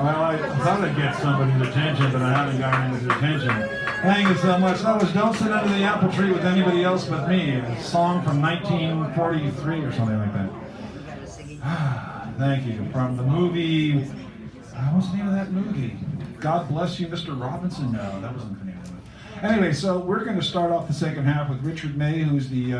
Well, I thought I'd get somebody's attention, but I haven't gotten his attention. Thank you so much. That was Don't Sit Under the Apple Tree with Anybody Else But Me, a song from 1943 or something like that. Thank you. From the movie, what's the name of that movie? God Bless You, Mr. Robinson? No, that wasn't the name of it. Anyway, so we're going to start off the second half with Richard May, who's the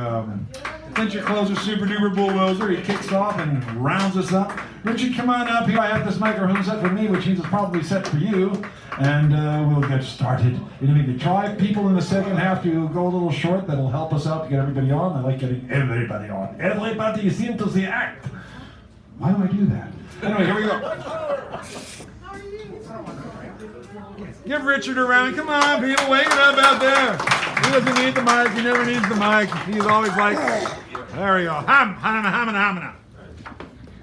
clincher closer, super duper bulldozer. He kicks off and rounds us up. Richard, come on up here. I have this microphone set for me, which means it's probably set for you. And we'll get started. It'll be the 5 people in the second half to go a little short. That'll help us out to get everybody on. I like getting everybody on. Everybody is into the act. Why do I do that? Anyway, here we go. Give Richard a round. Come on, people, wake it up out there. He doesn't need the mic. He never needs the mic. He's always like, there we go. Ham.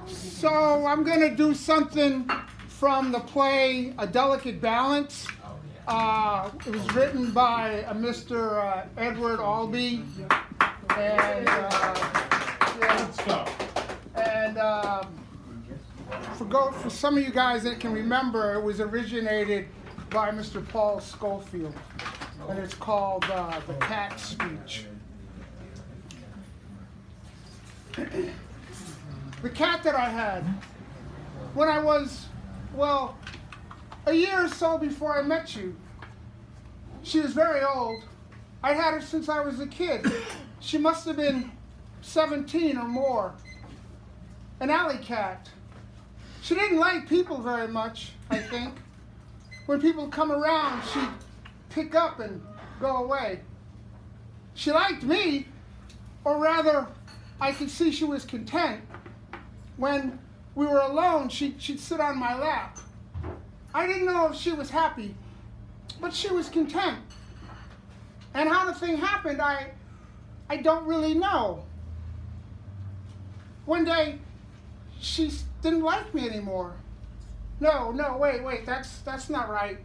So I'm going to do something from the play A Delicate Balance. It was written by Mr. Edward Albee. And, for some of you guys that can remember, it was originated by Mr. Paul Schofield, and it's called The Cat's Speech. The cat that I had, when I was, well, a year or so before I met you, she was very old. I'd had her since I was a kid. She must have been 17 or more. An alley cat. She didn't like people very much, I think. When people come around, she'd pick up and go away. She liked me, or rather, I could see she was content. When we were alone, she'd sit on my lap. I didn't know if she was happy, but she was content. And how the thing happened, I don't really know. One day, she didn't like me anymore. No, wait, that's not right.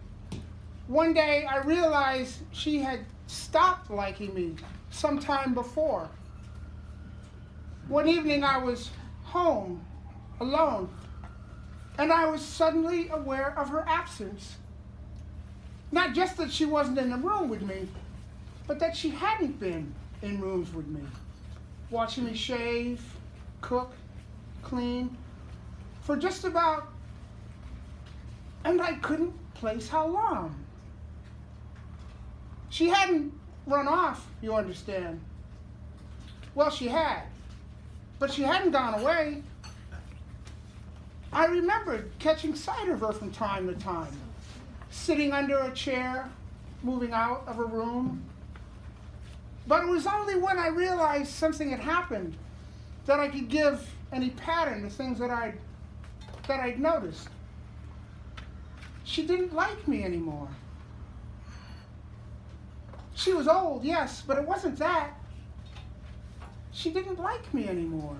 One day I realized she had stopped liking me sometime before. One evening I was home, alone, and I was suddenly aware of her absence. Not just that she wasn't in the room with me, but that she hadn't been in rooms with me, watching me shave, cook, clean, for just about, and I couldn't place how long. She hadn't run off, you understand. Well, she had, but she hadn't gone away. I remembered catching sight of her from time to time, sitting under a chair, moving out of a room. But it was only when I realized something had happened that I could give any pattern to things that I'd noticed. She didn't like me anymore. She was old, yes, but it wasn't that. She didn't like me anymore.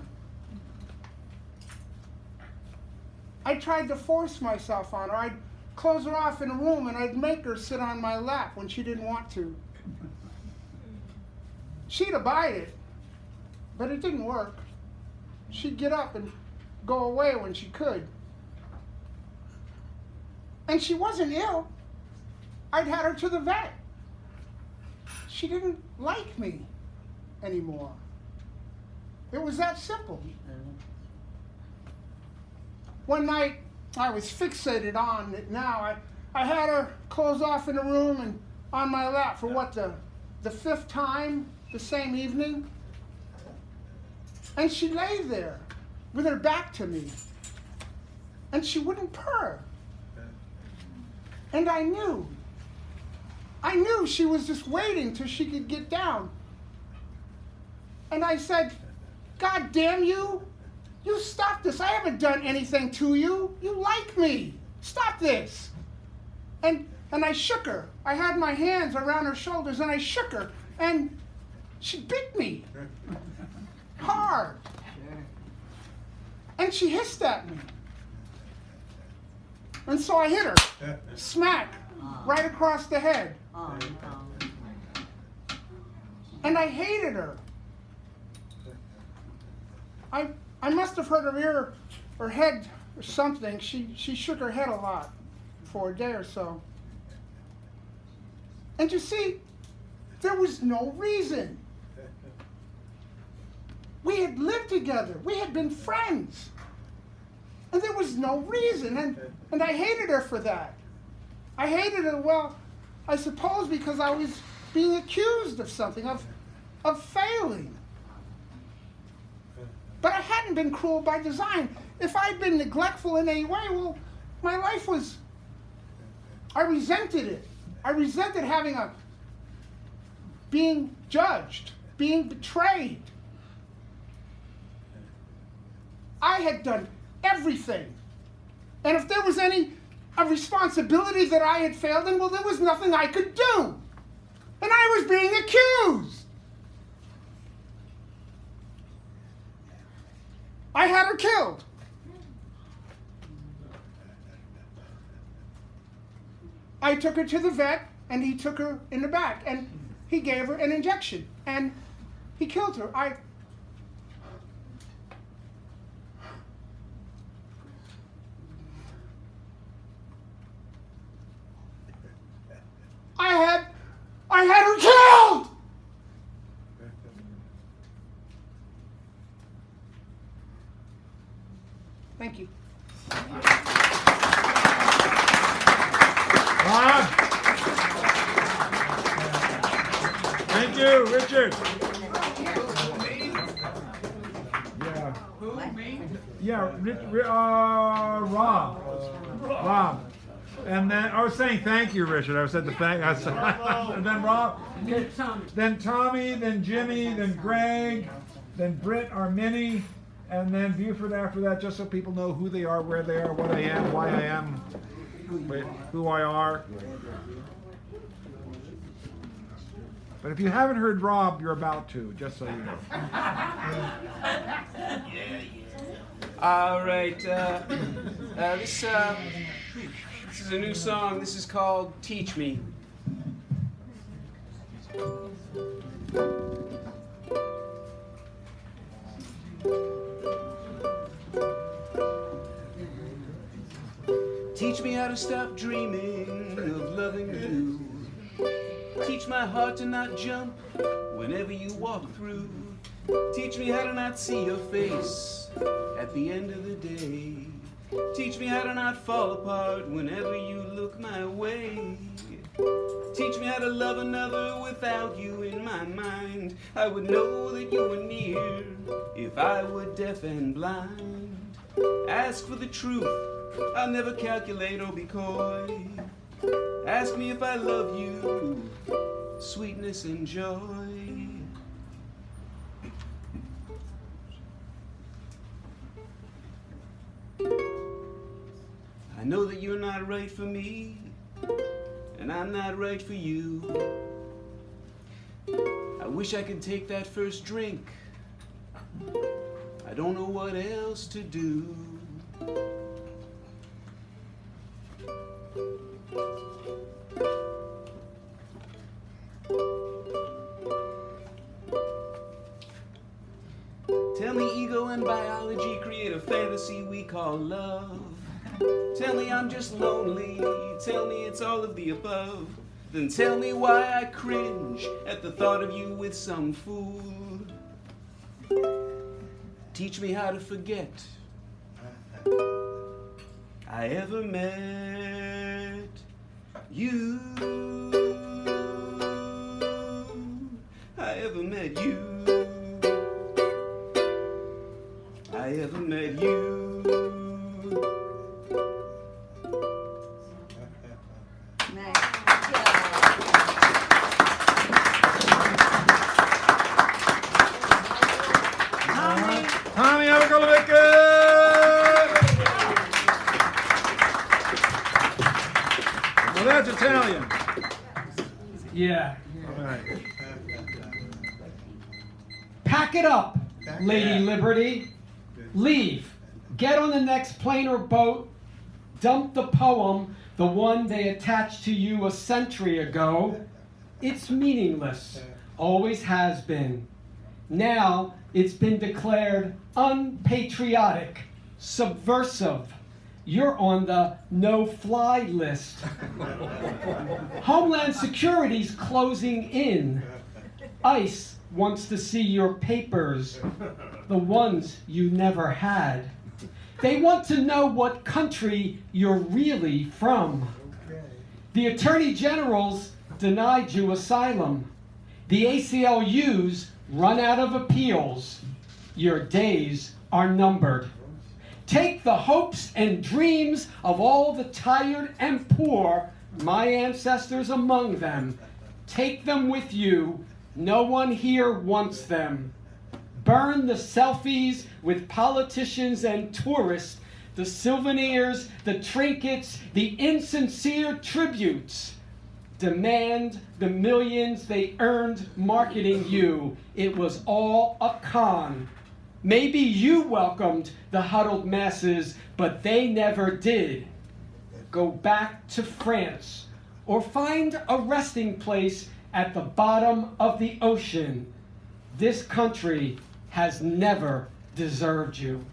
I tried to force myself on her. I'd close her off in a room and I'd make her sit on my lap when she didn't want to. She'd abide it, but it didn't work. She'd get up and go away when she could. And she wasn't ill. I'd had her to the vet. She didn't like me anymore. It was that simple. One night, I was fixated on it now. I had her closed off in a room and on my lap for what, the 5th time the same evening? And she lay there with her back to me. And she wouldn't purr. And I knew she was just waiting till she could get down. And I said, God damn you, you stop this. I haven't done anything to you. You like me. Stop this. And I shook her. I had my hands around her shoulders and I shook her. And she bit me hard. And she hissed at me. And so I hit her. Smack. Right across the head. And I hated her. I must have hurt her head or something. She shook her head a lot for a day or so. And you see, there was no reason. We had lived together. We had been friends. And there was no reason. And I hated her for that. I hated her, well, I suppose because I was being accused of something, of failing. But I hadn't been cruel by design. If I'd been neglectful in any way, well, my life was, I resented it. I resented being judged, being betrayed. I had done everything. And if there was a responsibility that I had failed in, well, there was nothing I could do. And I was being accused. I had her killed. I took her to the vet, and he took her in the back, and he gave her an injection, and he killed her. I had her killed! Thank you. Rob. Thank you, Richard. Rob. And then I was saying thank you, Richard. I said the thank. And then Rob. Okay. Then Tommy. Then Jimmy. Then Greg. Then Britt, our mini. And then Buford after that, just so people know who they are, where they are, what I am, why I am, who I are. But if you haven't heard Rob, you're about to, just so you know. All right. This is a new song. This is called Teach Me. Teach me how to stop dreaming of loving you. Teach my heart to not jump whenever you walk through. Teach me how to not see your face at the end of the day. Teach me how to not fall apart whenever you look my way. Teach me how to love another without you in my mind. I would know that you were near if I were deaf and blind. Ask for the truth, I'll never calculate or be coy. Ask me if I love you, sweetness and joy. I know that you're not right for me, and I'm not right for you. I wish I could take that first drink. I don't know what else to do. Tell me ego and biology create a fantasy we call love. Tell me I'm just lonely, tell me it's all of the above. Then tell me why I cringe at the thought of you with some fool. Teach me how to forget I ever met you. I ever met you. I ever met you. Tommy, have a go bit good. Well, that's Italian. Yeah. All right. Pack it up, Lady Liberty. Leave. Get on the next plane or boat. Dump the poem, the one they attached to you a century ago. It's meaningless. Always has been. Now it's been declared unpatriotic, subversive. You're on the no-fly list. Homeland Security's closing in. ICE wants to see your papers, the ones you never had. They want to know what country you're really from. The Attorney Generals denied you asylum. The ACLU's run out of appeals. Your days are numbered. Take the hopes and dreams of all the tired and poor, my ancestors among them. Take them with you. No one here wants them. Burn the selfies with politicians and tourists, the souvenirs, the trinkets, the insincere tributes. Demand the millions they earned marketing you. It was all a con. Maybe you welcomed the huddled masses, but they never did. Go back to France or find a resting place at the bottom of the ocean. This country has never deserved you.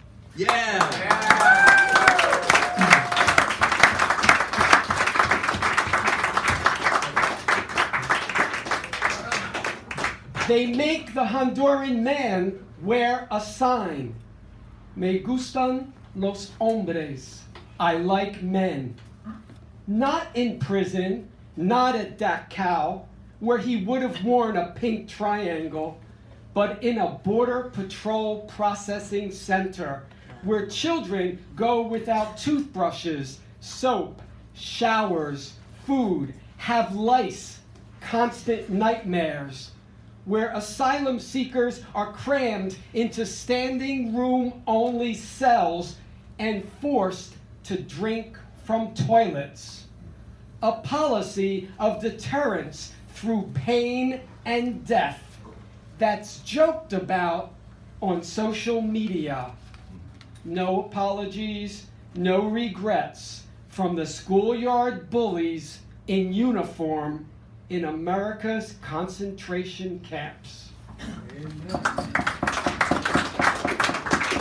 They make the Honduran man wear a sign. Me gustan los hombres. I like men. Not in prison, not at Dachau, where he would have worn a pink triangle, but in a border patrol processing center where children go without toothbrushes, soap, showers, food, have lice, constant nightmares, where asylum seekers are crammed into standing room only cells and forced to drink from toilets. A policy of deterrence through pain and death that's joked about on social media. No apologies, no regrets from the schoolyard bullies in uniform in America's concentration camps.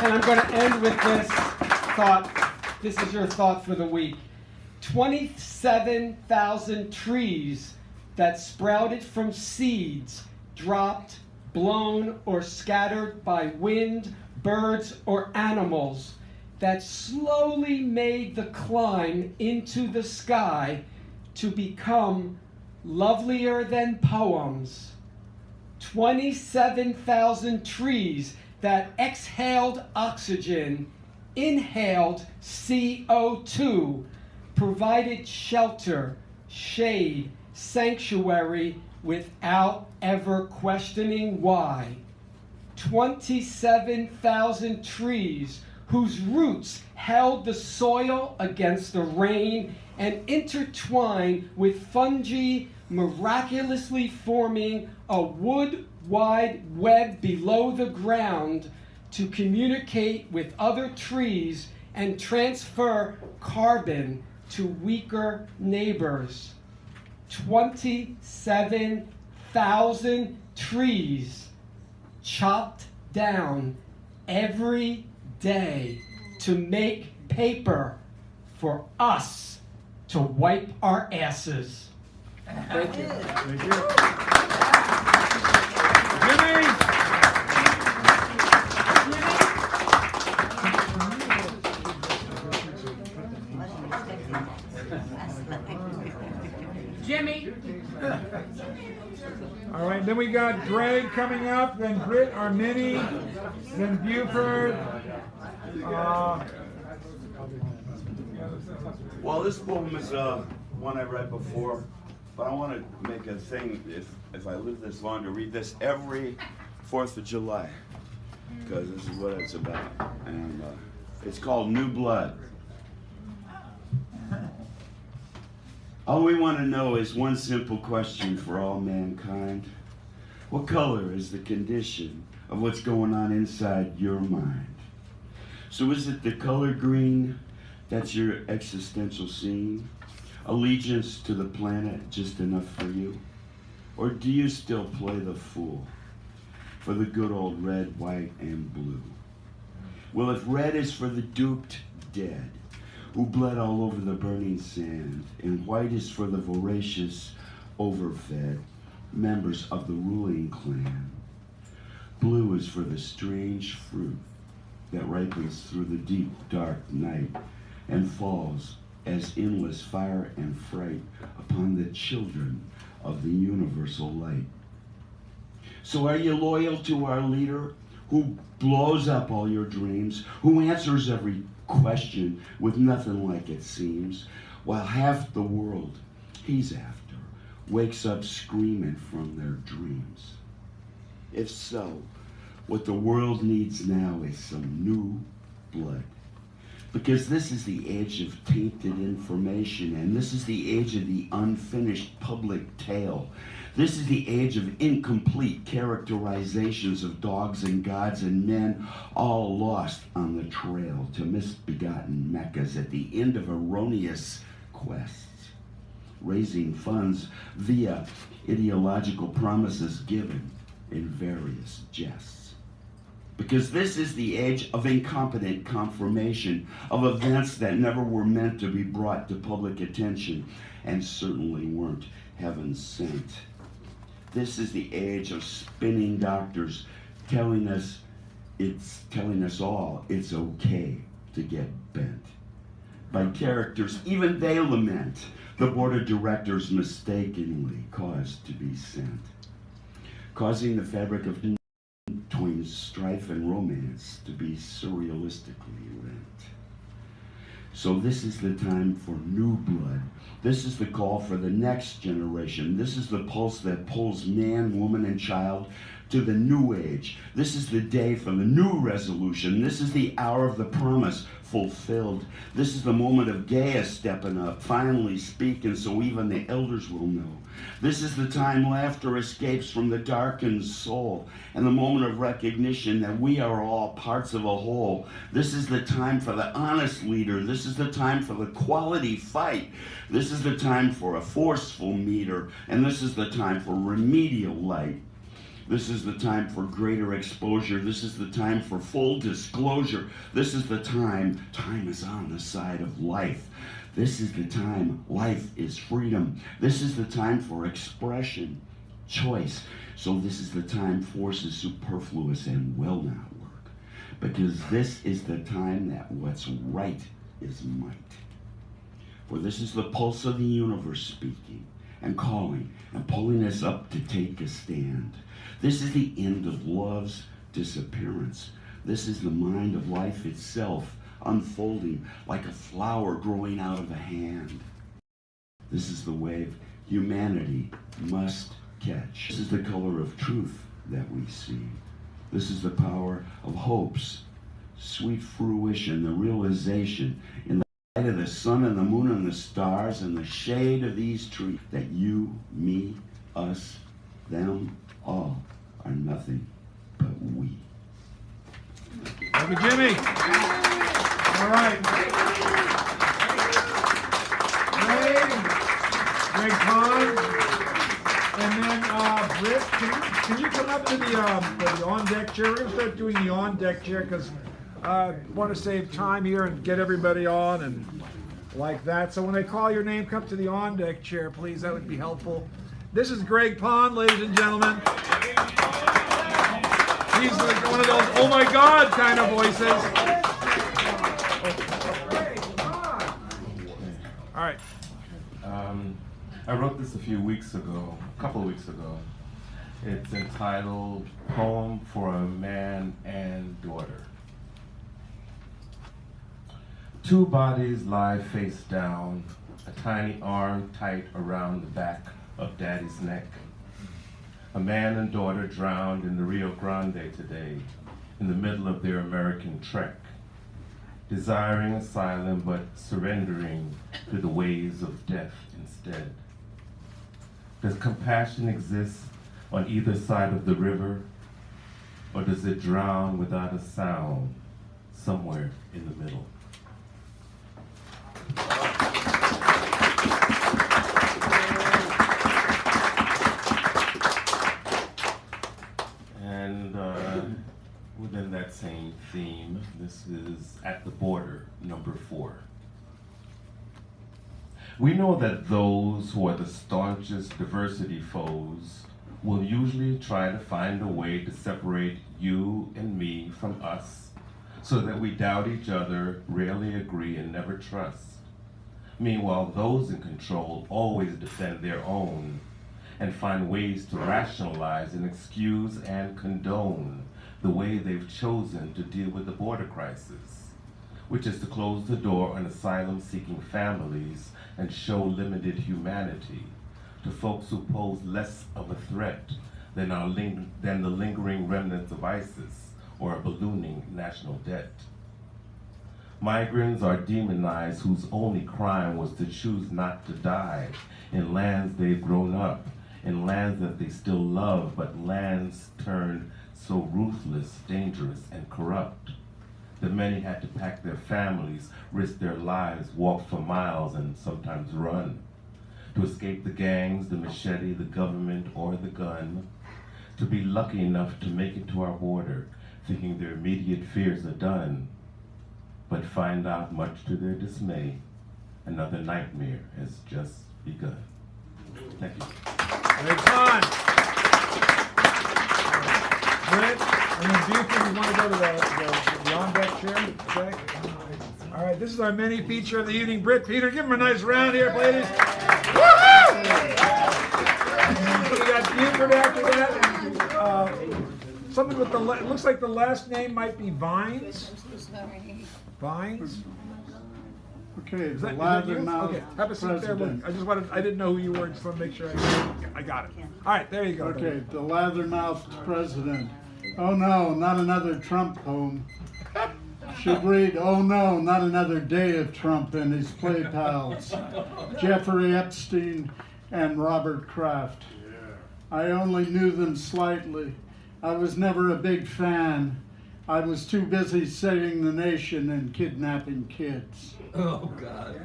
And I'm going to end with this thought. This is your thought for the week. 27,000 trees that sprouted from seeds, dropped, blown, or scattered by wind, birds, or animals that slowly made the climb into the sky to become lovelier than poems. 27,000 trees that exhaled oxygen, inhaled CO2, provided shelter, shade, sanctuary without ever questioning why. 27,000 trees whose roots held the soil against the rain and intertwined with fungi, miraculously forming a wood-wide web below the ground to communicate with other trees and transfer carbon to weaker neighbors. 27,000 trees chopped down every day to make paper for us to wipe our asses. Thank you. Thank you. Jimmy! Jimmy. All right, then we got Greg coming up, then Britt, our Minnie, then Buford. Well, this poem is one I read before, but I want to make a thing, if I live this long, to read this every 4th of July, because this is what it's about. And it's called New Blood. All we want to know is one simple question for all mankind. What color is the condition of what's going on inside your mind? So is it the color green that's your existential scene? Allegiance to the planet just enough for you? Or do you still play the fool for the good old red, white, and blue? Well, if red is for the duped dead, who bled all over the burning sand, and white is for the voracious, overfed members of the ruling clan. Blue is for the strange fruit that ripens through the deep, dark night and falls as endless fire and fright upon the children of the universal light. So are you loyal to our leader who blows up all your dreams, who answers every question with nothing like it seems, while half the world he's after wakes up screaming from their dreams? If so, what the world needs now is some new blood. Because this is the age of tainted information, and this is the age of the unfinished public tale. This is the age of incomplete characterizations of dogs and gods and men, all lost on the trail to misbegotten meccas at the end of erroneous quests, raising funds via ideological promises given in various jests. Because this is the age of incompetent confirmation of events that never were meant to be brought to public attention and certainly weren't heaven sent. This is the age of spinning doctors telling us all it's okay to get bent. By characters, even they lament, the board of directors mistakenly caused to be sent, causing the fabric of between strife and romance to be surrealistically rent. So this is the time for new blood. This is the call for the next generation. This is the pulse that pulls man, woman, and child to the new age. This is the day for the new resolution. This is the hour of the promise fulfilled. This is the moment of Gaia stepping up, finally speaking so even the elders will know. This is the time laughter escapes from the darkened soul and the moment of recognition that we are all parts of a whole. This is the time for the honest leader. This is the time for the quality fight. This is the time for a forceful meter, and this is the time for remedial light. This is the time for greater exposure. This is the time for full disclosure. This is the time is on the side of life. This is the time life is freedom. This is the time for expression, choice. So this is the time force is superfluous and will not work. Because this is the time that what's right is might. For this is the pulse of the universe speaking and calling and pulling us up to take a stand. This is the end of love's disappearance. This is the mind of life itself unfolding like a flower growing out of a hand. This is the wave humanity must catch. This is the color of truth that we see. This is the power of hope's sweet fruition, the realization in the light of the sun and the moon and the stars and the shade of these trees that you, me, us, them, all are nothing but we. Thank you, Jimmy. All right. Greg Pond. And then Britt, can you come up to the on-deck chair? We're going to start doing the on-deck chair because I want to save time here and get everybody on and like that. So when I call your name, come to the on-deck chair, please. That would be helpful. This is Greg Pond, ladies and gentlemen. He's like one of those, oh my God, kind of voices. All right. I wrote this a couple of weeks ago. It's entitled Poem for a Man and Daughter. Two bodies lie face down a tiny arm tight around the back of daddy's neck. A man and daughter drowned in the Rio Grande today, in the middle of their American trek, desiring asylum but surrendering to the waves of death instead. Does compassion exist on either side of the river, or does it drown without a sound somewhere in the middle? And within that same theme, this is At the Border, number 4. We know that those who are the staunchest diversity foes will usually try to find a way to separate you and me from us, so that we doubt each other, rarely agree, and never trust. Meanwhile, those in control always defend their own and find ways to rationalize and excuse and condone the way they've chosen to deal with the border crisis, which is to close the door on asylum-seeking families and show limited humanity to folks who pose less of a threat than the lingering remnants of ISIS or a ballooning national debt. Migrants are demonized whose only crime was to choose not to die in lands they've grown up, in lands that they still love, but lands turned so ruthless, dangerous, and corrupt that many had to pack their families, risk their lives, walk for miles, and sometimes run to escape the gangs, the machete, the government, or the gun, to be lucky enough to make it to our border, thinking their immediate fears are done, but find out, much to their dismay, another nightmare has just begun. Thank you. It's on. Britt, and then Buford, you want to go to the on-deck chair? Okay. All right, this is our mini feature of the evening. Britt, Peter, give them a nice round here, ladies. Woohoo! We got Buford after that. Something with it looks like the last name might be Vines. Vines? Okay, Is the that you? loudmouth Okay, have a seat there. president. Look, I didn't know who you were, just want to make sure I got it. All right, there you go. Okay, the loudmouth president. Oh no, not another Trump poem. Should read, oh no, not another day of Trump and his play pals. Jeffrey Epstein and Robert Kraft. I only knew them slightly. I was never a big fan. I was too busy saving the nation and kidnapping kids. Oh, God.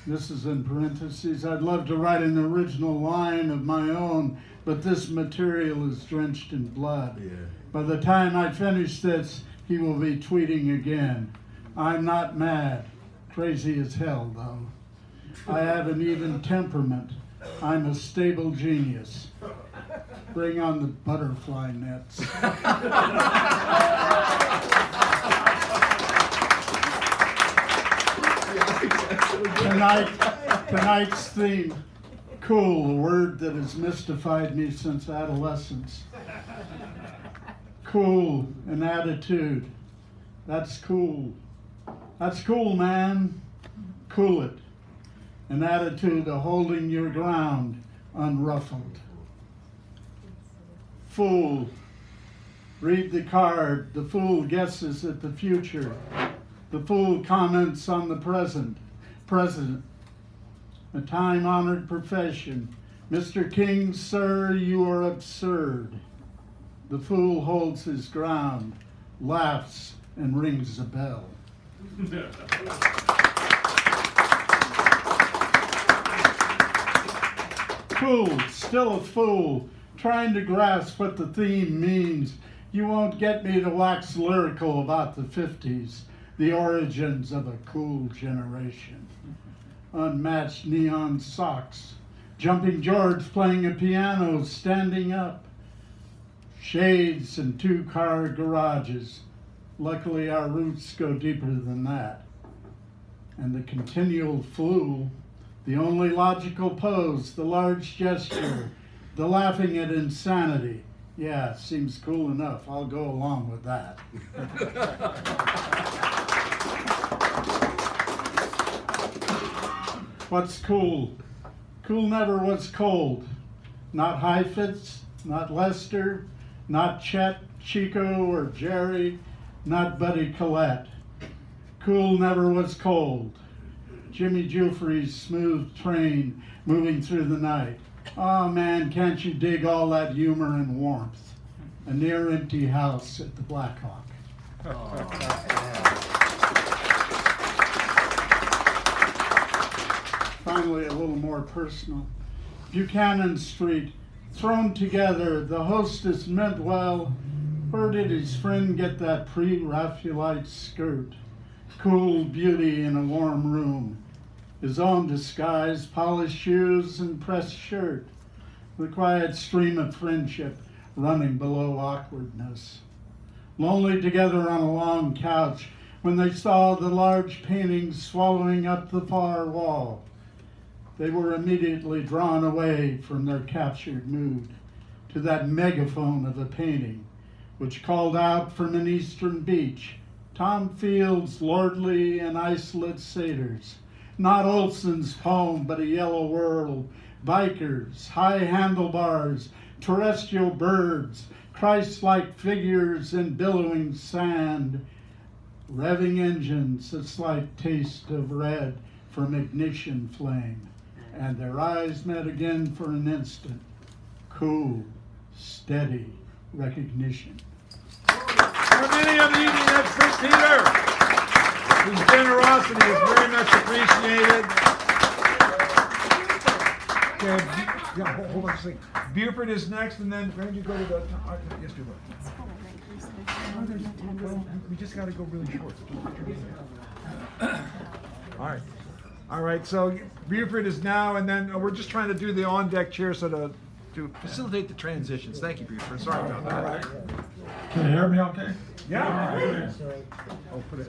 This is in parentheses. I'd love to write an original line of my own, but this material is drenched in blood. Yeah. By the time I finish this, he will be tweeting again. I'm not mad. Crazy as hell, though. I have an even temperament. I'm a stable genius. Bring on the butterfly nets. Tonight's theme, cool, a word that has mystified me since adolescence. Cool, an attitude. That's cool. That's cool, man. Cool it. An attitude of holding your ground, unruffled. Fool. Read the card. The fool guesses at the future. The fool comments on the present. President. A time-honored profession. Mr. King, sir, you are absurd. The fool holds his ground, laughs, and rings a bell. Cool, still a fool, trying to grasp what the theme means. You won't get me to wax lyrical about the 50s, the origins of a cool generation. Unmatched neon socks, Jumping George playing a piano, standing up. Shades and two-car garages. Luckily, our roots go deeper than that. And the continual flu, the only logical pose, the large gesture, the laughing at insanity. Yeah, seems cool enough. I'll go along with that. What's cool? Cool never was cold. Not Heifetz, not Lester, not Chet, Chico, or Jerry, not Buddy Collette. Cool never was cold. Jimmy Jufrey's smooth train moving through the night. Oh man, can't you dig all that humor and warmth? A near empty house at the Black Hawk. Finally, a little more personal. Buchanan Street, thrown together, the hostess meant well. Where did his friend get that pre-Raphaelite skirt? Cool beauty in a warm room. His own disguise, polished shoes and pressed shirt. The quiet stream of friendship running below awkwardness. Lonely together on a long couch when they saw the large paintings swallowing up the far wall. They were immediately drawn away from their captured mood to that megaphone of a painting which called out from an eastern beach, Tom Field's lordly and isolate satyrs, not Olson's poem, but a yellow world, bikers, high handlebars, terrestrial birds, Christ-like figures in billowing sand, revving engines, a slight taste of red from ignition flame, and their eyes met again for an instant. Cool, steady recognition. For many of the evening, that's St. Peter, whose generosity is very much appreciated. Okay, yeah, hold on a second. Buford is next, and then Brady, you go to the. Yes, do what? We just got to go really short. All right. So Buford is now, and then we're just trying to do the on-deck chair to facilitate the transitions. Thank you, Buford. Sorry about that. All right. Can you hear me okay? Yeah.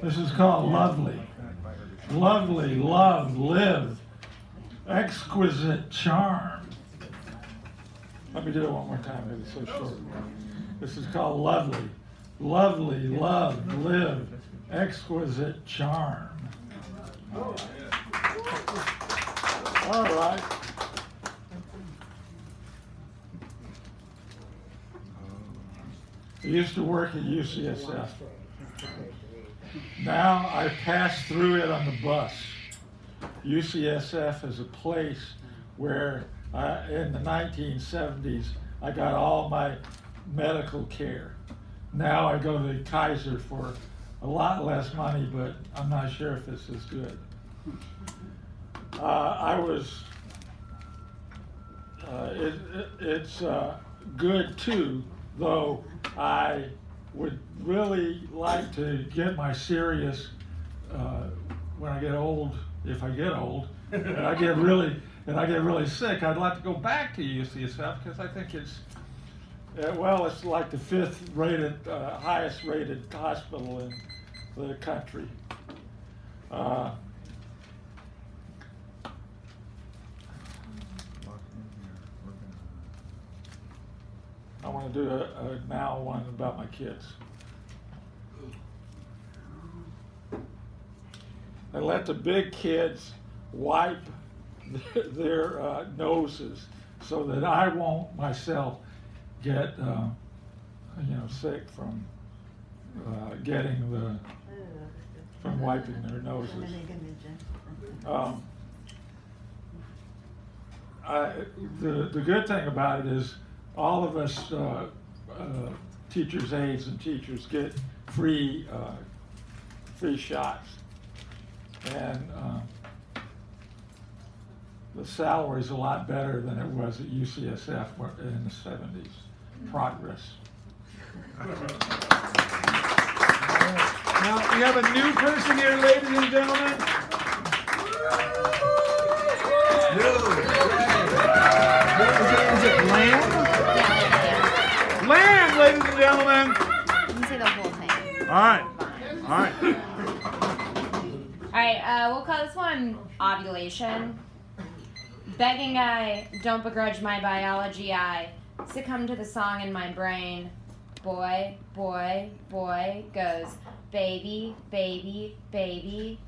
This is called Lovely. Lovely, love, live, exquisite charm. Let me do it one more time, it's so short. This is called Lovely. Lovely, love, live, exquisite charm. All right. I used to work at UCSF. Now I pass through it on the bus. UCSF is a place where in the 1970s I got all my medical care. Now I go to Kaiser for a lot less money, but I'm not sure if it's as good. It's good too, though I would really like to get my serious when I get old, if I get old, and I get really sick. I'd like to go back to UCSF because I think it's it's like the fifth rated, highest rated hospital in the country. I want to do now one about my kids. I let the big kids wipe their noses so that I won't myself get sick from from wiping their noses. The good thing about it is all of us teachers' aides and teachers get free shots, and the salary is a lot better than it was at UCSF in the 70s. Progress. Now we have a new person here, ladies and gentlemen. Is it Lamb? Lamb, ladies and gentlemen. You can say the whole thing. All right. All right, we'll call this one ovulation. Begging I don't begrudge my biology, I succumb to the song in my brain. Boy, boy, boy goes baby, baby, baby,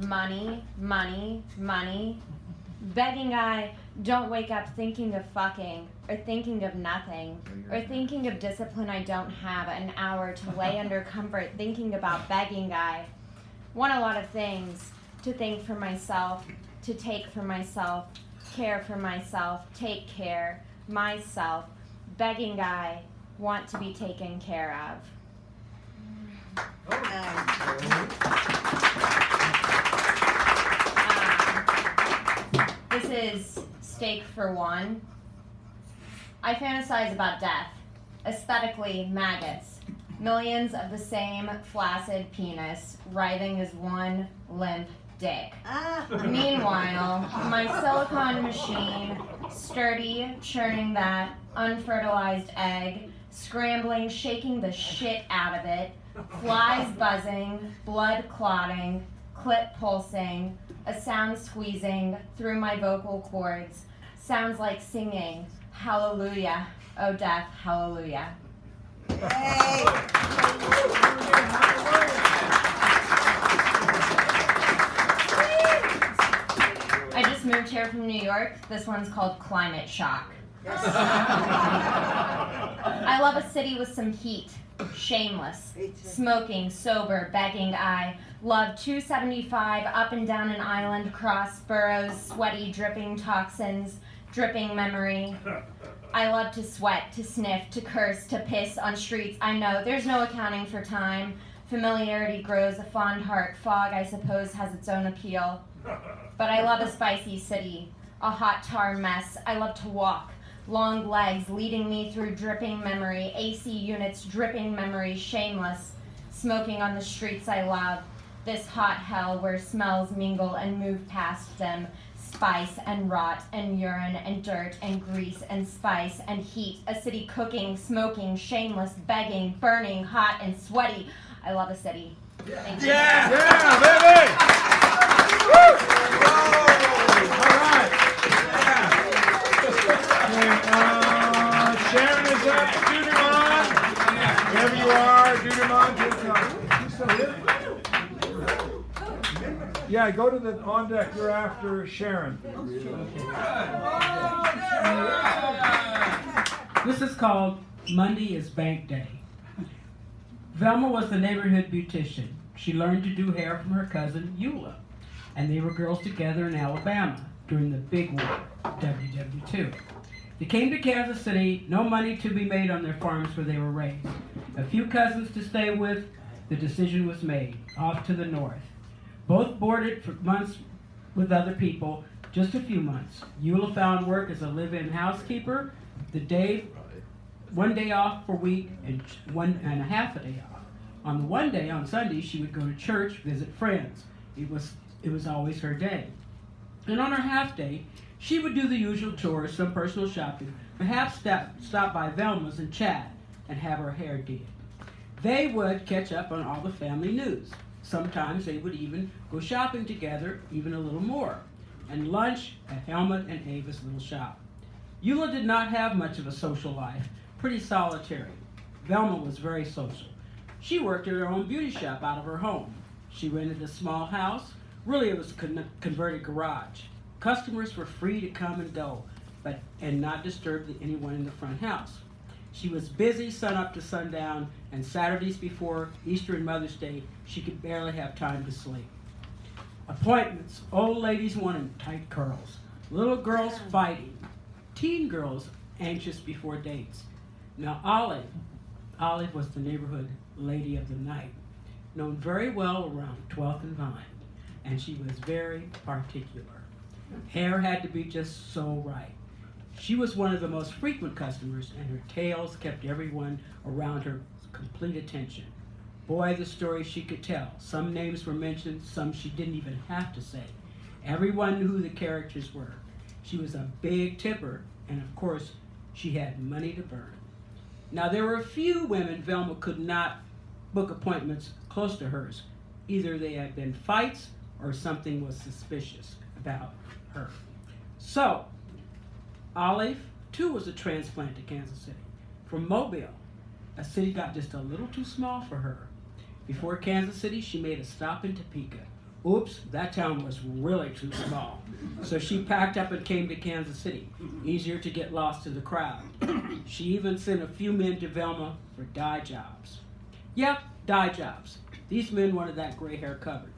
money, money, money. Begging I don't wake up thinking of fucking, or thinking of nothing, or thinking of discipline I don't have an hour to lay under comfort, thinking about begging I want a lot of things, to think for myself, to take for myself, care for myself, take care, myself, begging I want to be taken care of. This is Steak for One. I fantasize about death. Aesthetically, maggots. Millions of the same flaccid penis, writhing as one limp dick. Meanwhile, my silicone machine, sturdy, churning that unfertilized egg, scrambling, shaking the shit out of it, flies buzzing, blood clotting, clip pulsing, a sound squeezing through my vocal cords, sounds like singing, hallelujah, oh death, hallelujah. I just moved here from New York. This one's called Climate Shock. I love a city with some heat, shameless, smoking, sober, begging. I love 275 up and down an island, cross burrows, sweaty, dripping toxins, dripping memory. I love to sweat, to sniff, to curse, to piss on streets. I know there's no accounting for time. Familiarity grows, a fond heart. Fog, I suppose, has its own appeal. But I love a spicy city, a hot tar mess. I love to walk, long legs leading me through dripping memory, AC units dripping memory, shameless, smoking on the streets I love. This hot hell where smells mingle and move past them, spice and rot and urine and dirt and grease and spice and heat. A city cooking, smoking, shameless, begging, burning, hot and sweaty. I love a city. Thank you. Yeah, baby! Woo! All right. Sharon is up. Dudemont. Wherever you are, Dudemont, just you still here? Yeah, go to the on deck. You're after Sharon. This is called Monday is Bank Day. Velma was the neighborhood beautician. She learned to do hair from her cousin Eula, and they were girls together in Alabama during the big war, WW2. They came to Kansas City, no money to be made on their farms where they were raised. A few cousins to stay with, the decision was made, off to the north. Both boarded for months with other people, just a few months. Eula found work as a live-in housekeeper, one day off per week and 1.5 a day off. On the one day, on Sunday, she would go to church, visit friends. It was always her day. And on her half day, she would do the usual chores, some personal shopping, perhaps stop by Velma's and chat and have her hair did. They would catch up on all the family news. Sometimes they would even go shopping together, even a little more, and lunch at Helmut and Ava's little shop. Eula did not have much of a social life, pretty solitary. Velma was very social. She worked at her own beauty shop out of her home. She rented a small house. Really, it was a converted garage. Customers were free to come and go, and not disturb anyone in the front house. She was busy sun up to sundown, and Saturdays before Easter and Mother's Day, she could barely have time to sleep. Appointments. Old ladies wanting tight curls. Little girls fighting. Teen girls anxious before dates. Now Olive was the neighborhood lady of the night, known very well around 12th and Vine, and she was very particular. Hair had to be just so right. She was one of the most frequent customers, and her tales kept everyone around her complete attention. Boy, the stories she could tell. Some names were mentioned, some she didn't even have to say. Everyone knew who the characters were. She was a big tipper, and of course, she had money to burn. Now, there were a few women Velma could not book appointments close to hers. Either they had been fights or something was suspicious about her. So, Olive, too, was a transplant to Kansas City. From Mobile, a city got just a little too small for her. Before Kansas City, she made a stop in Topeka, Oops, that town was really too small. So she packed up and came to Kansas City, easier to get lost in the crowd. She even sent a few men to Velma for dye jobs. Yep, dye jobs. These men wanted that gray hair covered.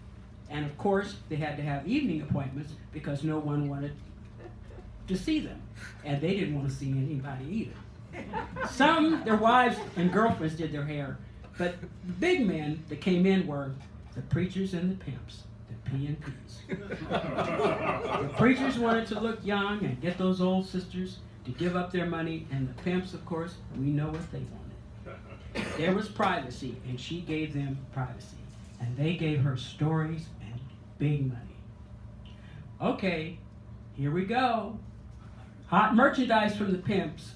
And of course, they had to have evening appointments because no one wanted to see them. And they didn't want to see anybody either. Some, their wives and girlfriends did their hair, but the big men that came in were the preachers and the pimps, the P&Ps. The preachers wanted to look young and get those old sisters to give up their money, and the pimps, of course, we know what they wanted. There was privacy, and she gave them privacy. And they gave her stories and big money. Okay, here we go. Hot merchandise from the pimps,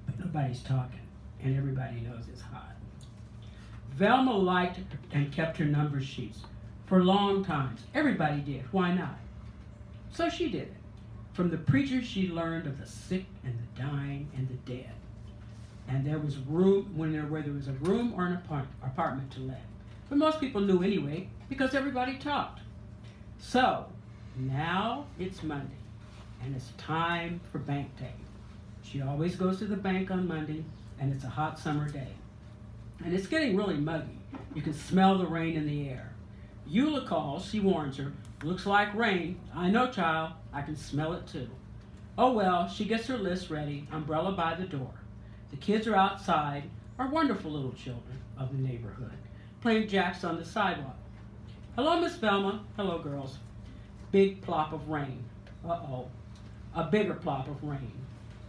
but nobody's talking, and everybody knows it's hot. Velma liked and kept her number sheets for long times. Everybody did. Why not? So she did it. From the preacher, she learned of the sick and the dying and the dead. And there was room where there was a room or an apartment to let. But most people knew anyway because everybody talked. So now it's Monday, and it's time for bank day. She always goes to the bank on Monday, and it's a hot summer day. And it's getting really muggy. You can smell the rain in the air. Eula calls, she warns her, looks like rain. I know, child, I can smell it too. Oh well, she gets her list ready, umbrella by the door. The kids are outside, are wonderful little children of the neighborhood, playing jacks on the sidewalk. Hello, Miss Velma. Hello, girls. Big plop of rain. Uh-oh. A bigger plop of rain.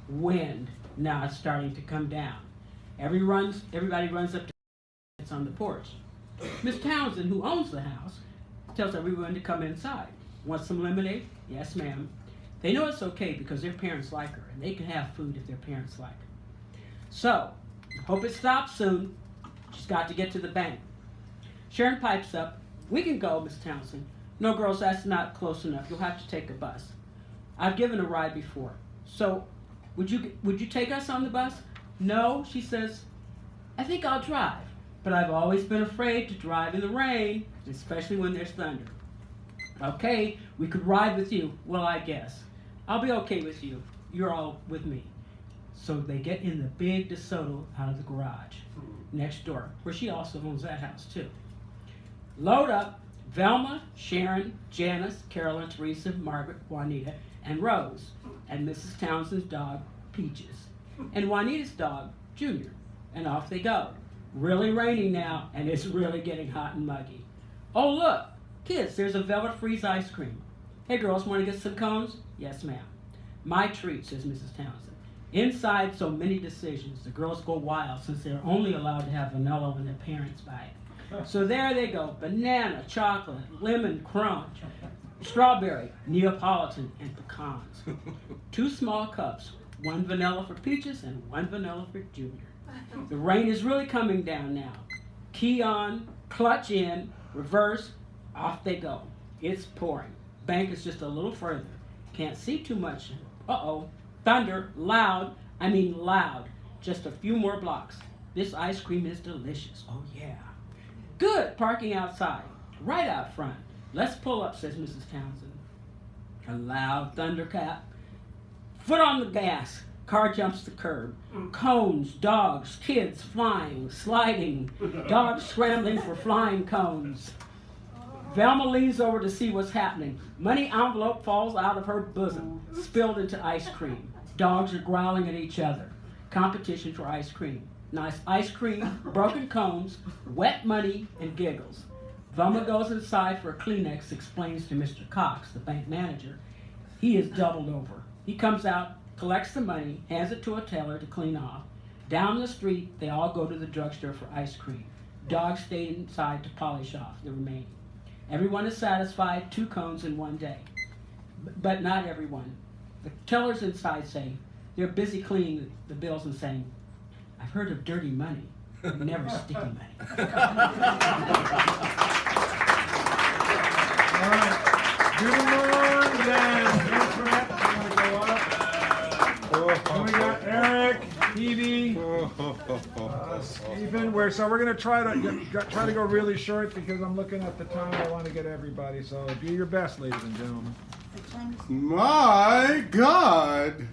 Wind. Now it's starting to come down. Everybody runs up to it's on the porch. Miss Townsend, who owns the house, tells everyone to come inside. Want some lemonade? Yes, ma'am. They know it's okay because their parents like her, and they can have food if their parents like her. So, hope it stops soon. She's got to get to the bank. Sharon pipes up. We can go, Miss Townsend. No, girls, that's not close enough. You'll have to take a bus. I've given a ride before. So, would you take us on the bus? No, she says. I think I'll drive. But I've always been afraid to drive in the rain, especially when there's thunder. Okay, we could ride with you. Well, I guess. I'll be okay with you. You're all with me. So they get in the big DeSoto out of the garage next door, where she also owns that house too. Load up Velma, Sharon, Janice, Carolyn, Teresa, Margaret, Juanita, and Rose, and Mrs. Townsend's dog, Peaches, and Juanita's dog, Junior, and off they go. Really raining now, and it's really getting hot and muggy. Oh look, kids, there's a Velvet Freeze ice cream. Hey girls, want to get some cones? Yes, ma'am. My treat, says Mrs. Townsend. Inside, so many decisions. The girls go wild since they're only allowed to have vanilla when their parents buy it. So there they go, banana, chocolate, lemon crunch, strawberry, Neapolitan, and pecans. 2 small cups, 1 vanilla for Peaches and 1 vanilla for Junior. The rain is really coming down now. Key on, clutch in, reverse, off they go. It's pouring. Bank is just a little further. Can't see too much. Uh-oh. Thunder, loud. I mean loud. Just a few more blocks. This ice cream is delicious. Oh yeah. Good, parking outside. Right out front. Let's pull up, says Mrs. Townsend. A loud thunderclap. Foot on the gas. Car jumps the curb. Cones, dogs, kids flying, sliding. Dogs scrambling for flying cones. Velma leans over to see what's happening. Money envelope falls out of her bosom, spilled into ice cream. Dogs are growling at each other. Competition for ice cream. Nice ice cream, broken cones, wet money, and giggles. Velma goes inside for a Kleenex, explains to Mr. Cox, the bank manager. He is doubled over. He comes out, collects the money, hands it to a teller to clean off. Down the street, they all go to the drugstore for ice cream. Dogs stay inside to polish off the remaining. Everyone is satisfied, 2 cones in 1 day. But not everyone. The tellers inside say, they're busy cleaning the bills and saying, I've heard of dirty money, but never sticky money. All right. Do more than. Go up. And we got Eric, Evie, Stephen, we're gonna try to go really short because I'm looking at the time. I want to get everybody. So do your best, ladies and gentlemen. My God,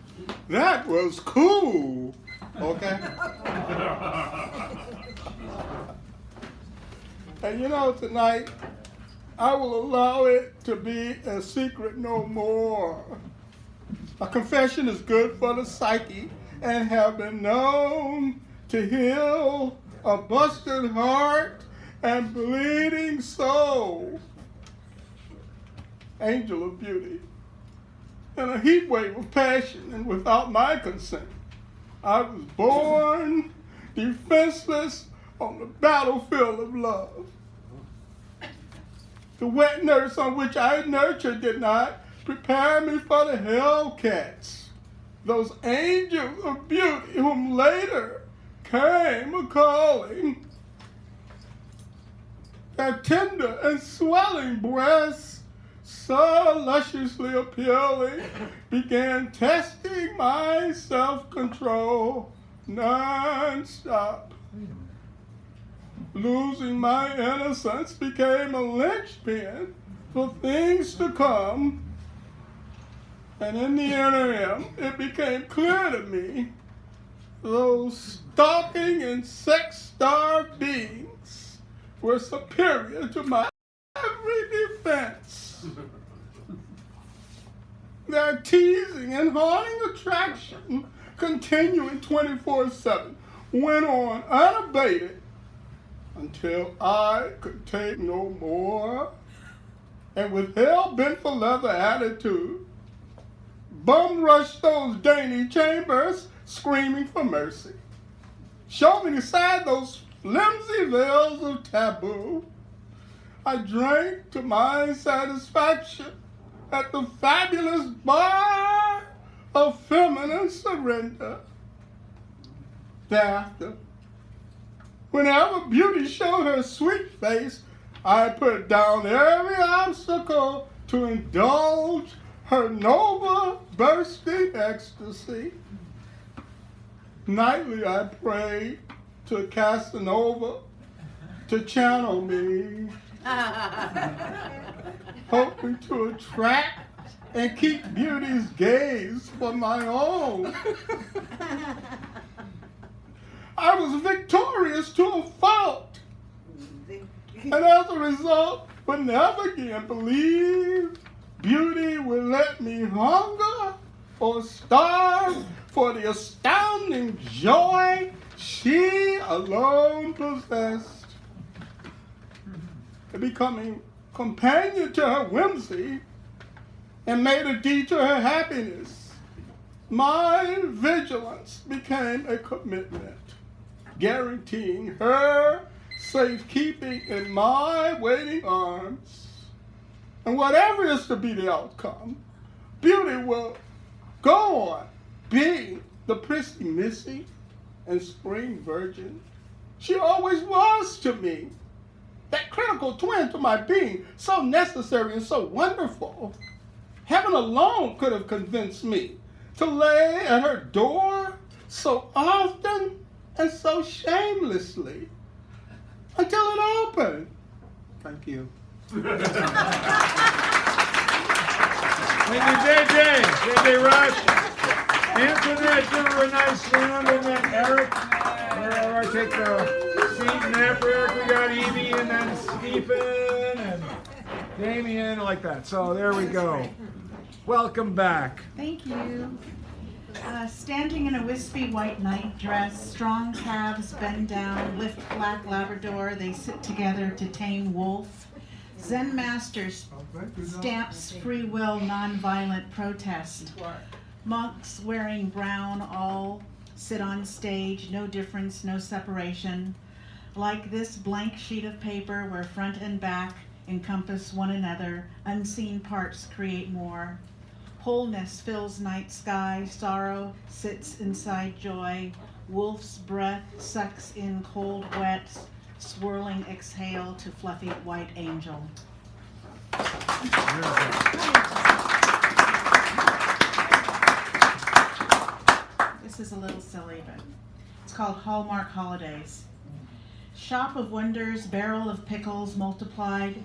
that was cool. Okay. And you know, tonight, I will allow it to be a secret no more. A confession is good for the psyche and have been known to heal a busted heart and bleeding soul. Angel of beauty. In a heat wave of passion and without my consent, I was born defenseless on the battlefield of love. The wet nurse on which I nurtured did not prepare me for the Hellcats, those angels of beauty whom later came a-calling. Their tender and swelling breasts, so lusciously appealing, began testing my self-control non-stop. Losing my innocence became a linchpin for things to come. And in the interim, it became clear to me those stalking and sex-starved beings were superior to my every defense. Their teasing and haunting attraction, continuing 24/7, went on unabated until I could take no more, and with hell-bent for leather attitude, bum rushed those dainty chambers, screaming for mercy, shoving aside those flimsy veils of taboo. I drank to my satisfaction at the fabulous bar of feminine surrender. Thereafter, whenever beauty showed her sweet face, I put down every obstacle to indulge her nova bursting ecstasy. Nightly I prayed to Casanova to channel me, hoping to attract and keep beauty's gaze for my own. I was victorious to a fault, and as a result, would never again believe beauty would let me hunger or starve for the astounding joy she alone possessed. Becoming companion to her whimsy and made a deed to her happiness, my vigilance became a commitment, guaranteeing her safekeeping in my waiting arms. And whatever is to be the outcome, beauty will go on being the prissy missy and spring virgin she always was to me. That critical twin to my being, so necessary and so wonderful. Heaven alone could have convinced me to lay at her door so often and so shamelessly until it opened. Thank you. Thank you, JJ Rush. Antoinette, give her a nice round, and then Eric. I take the seat, and after Eric, we got Evie, and then Stephen, and Damien, like that. So there we go. Welcome back. Thank you. Standing in a wispy white nightdress, strong calves bend down, lift black Labrador, they sit together to tame wolf. Zen master stamps free will, nonviolent protest. Monks wearing brown all sit on stage, no difference, no separation. Like this blank sheet of paper where front and back encompass one another, unseen parts create more. Wholeness fills night sky, sorrow sits inside joy. Wolf's breath sucks in cold wet, swirling exhale to fluffy white angel. This is a little silly, but It's called Hallmark Holidays. Shop of wonders, barrel of pickles multiplied.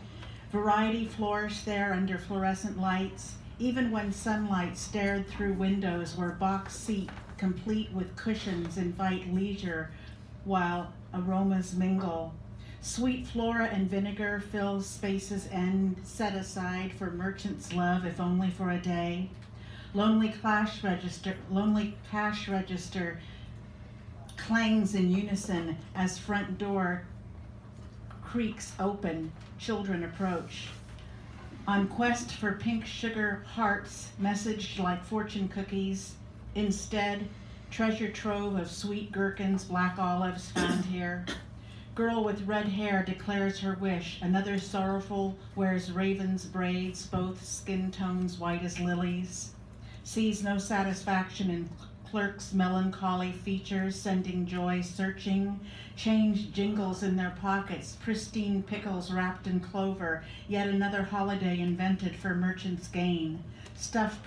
Variety flourished there under fluorescent lights, even when sunlight stared through windows where box seat complete with cushions invite leisure while aromas mingle. Sweet flora and vinegar fills spaces end set aside for merchant's love, if only for a day. Lonely cash register clangs in unison as front door creaks open, children approach. On quest for pink sugar hearts, messaged like fortune cookies. Instead, treasure trove of sweet gherkins, black olives found here. Girl with red hair declares her wish. Another sorrowful wears raven's braids, both skin tones white as lilies. Sees no satisfaction in clerk's melancholy features, sending joy searching. Change jingles in their pockets, pristine pickles wrapped in clover. Yet another holiday invented for merchant's gain. Stuffed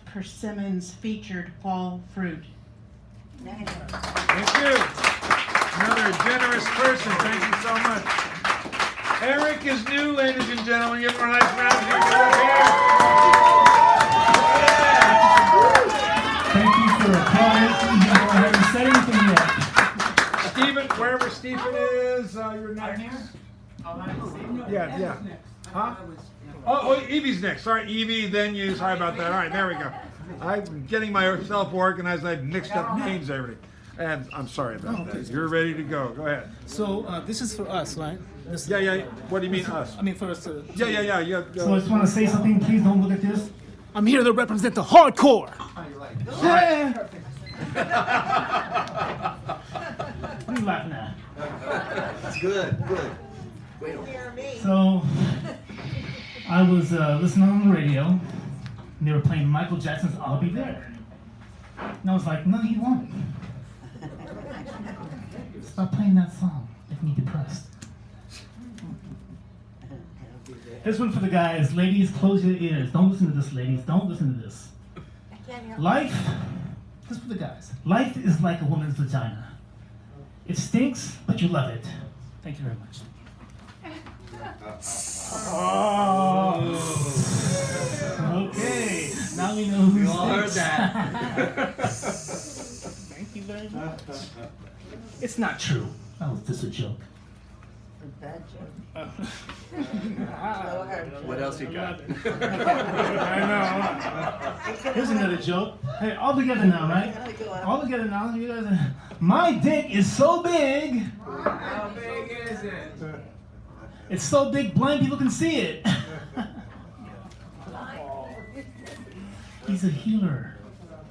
persimmons featured fall fruit. Thank you. Another generous person. Thank you so much. Eric is new, ladies and gentlemen. Give him a nice round of applause here. Thank you for applauding. I haven't said anything yet. Stephen, wherever Stephen is, you're next. Yeah. Huh? Oh, Evie's next. Sorry, Evie, then you. Sorry about that. All right, there we go. I'm getting myself organized. I've mixed up names and everything. And I'm sorry about that. You're ready to go. Go ahead. So this is for us, right? Yeah. What do you mean us? I mean for us. So I just want to say something. Please don't look at this. I'm here to represent the hardcore. Hey. What are you laughing at? That's good. So I was listening on the radio, and they were playing Michael Jackson's "I'll Be There," and I was like, "No, he won't. Stop playing that song. Make me depressed." This one for the guys. Ladies, close your ears. Don't listen to this, ladies. Don't listen to this. Life, this is for the guys. Life is like a woman's vagina. It stinks, but you love it. Thank you very much. Oh. Okay, now we know who heard that. Thank you very much. It's not true. That was just a joke. A bad joke. What else you got? I know. Here's another joke. Hey, all together now, right? All together now. You guys are... My dick is so big. How big is it? It's so big, blind people can see it. He's a healer.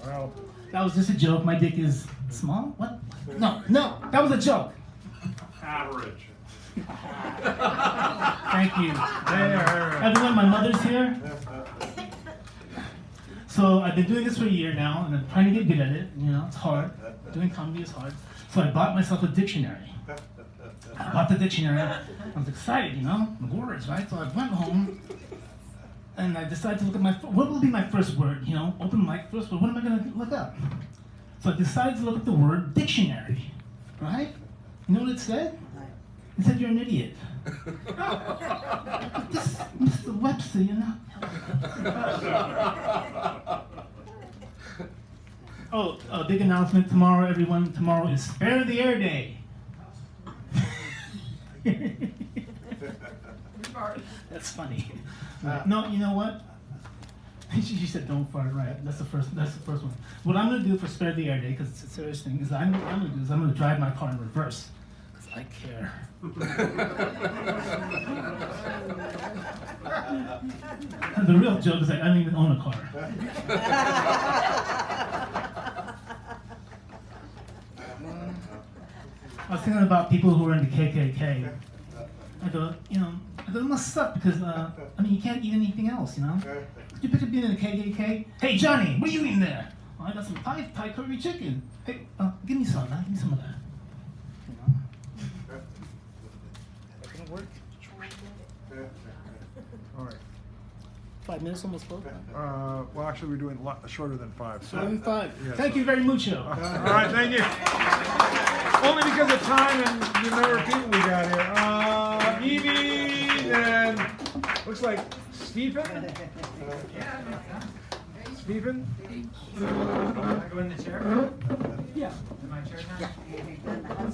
Well, that was just a joke. My dick is small? What? No, that was a joke. Average. Thank you. Everyone, my mother's here. So I've been doing this for a year now, and I'm trying to get good at it. You know, it's hard. Doing comedy is hard. So I bought myself a dictionary. I bought the dictionary. I was excited, you know, the words, right? So I went home, and I decided to look at what will be my first word, you know? Open mic, first word. What am I going to look up? So I decided to look at the word dictionary, right? You know what it said? It said you're an idiot. This, Mr. Webster, you know. Oh, a big announcement tomorrow, everyone. Tomorrow is Spare the Air Day. That's funny. No, you know what? She said don't fart, right? That's the first one. What I'm gonna do for Spare the Air Day, because it's a serious thing, is I'm gonna drive my car in reverse. Because I care. The real joke is that I don't even own a car. I was thinking about people who are in the KKK. I go, it must suck because, you can't eat anything else, you know? Could you picture being in the KKK? Hey, Johnny, what are you eating there? Oh, I got some Thai curry chicken. Hey, give me some, man. Give me some of that. You know? That gonna work? all right. 5 minutes almost spoke. Well, actually, we're doing a lot shorter than 5. So. Shorter than 5. Yeah, Thank so- you very much. All right, thank you. Only because of time and the number of people we got here. Evie and looks like Stephen. Stephen. Can I go in the chair? Yeah. In my chair now?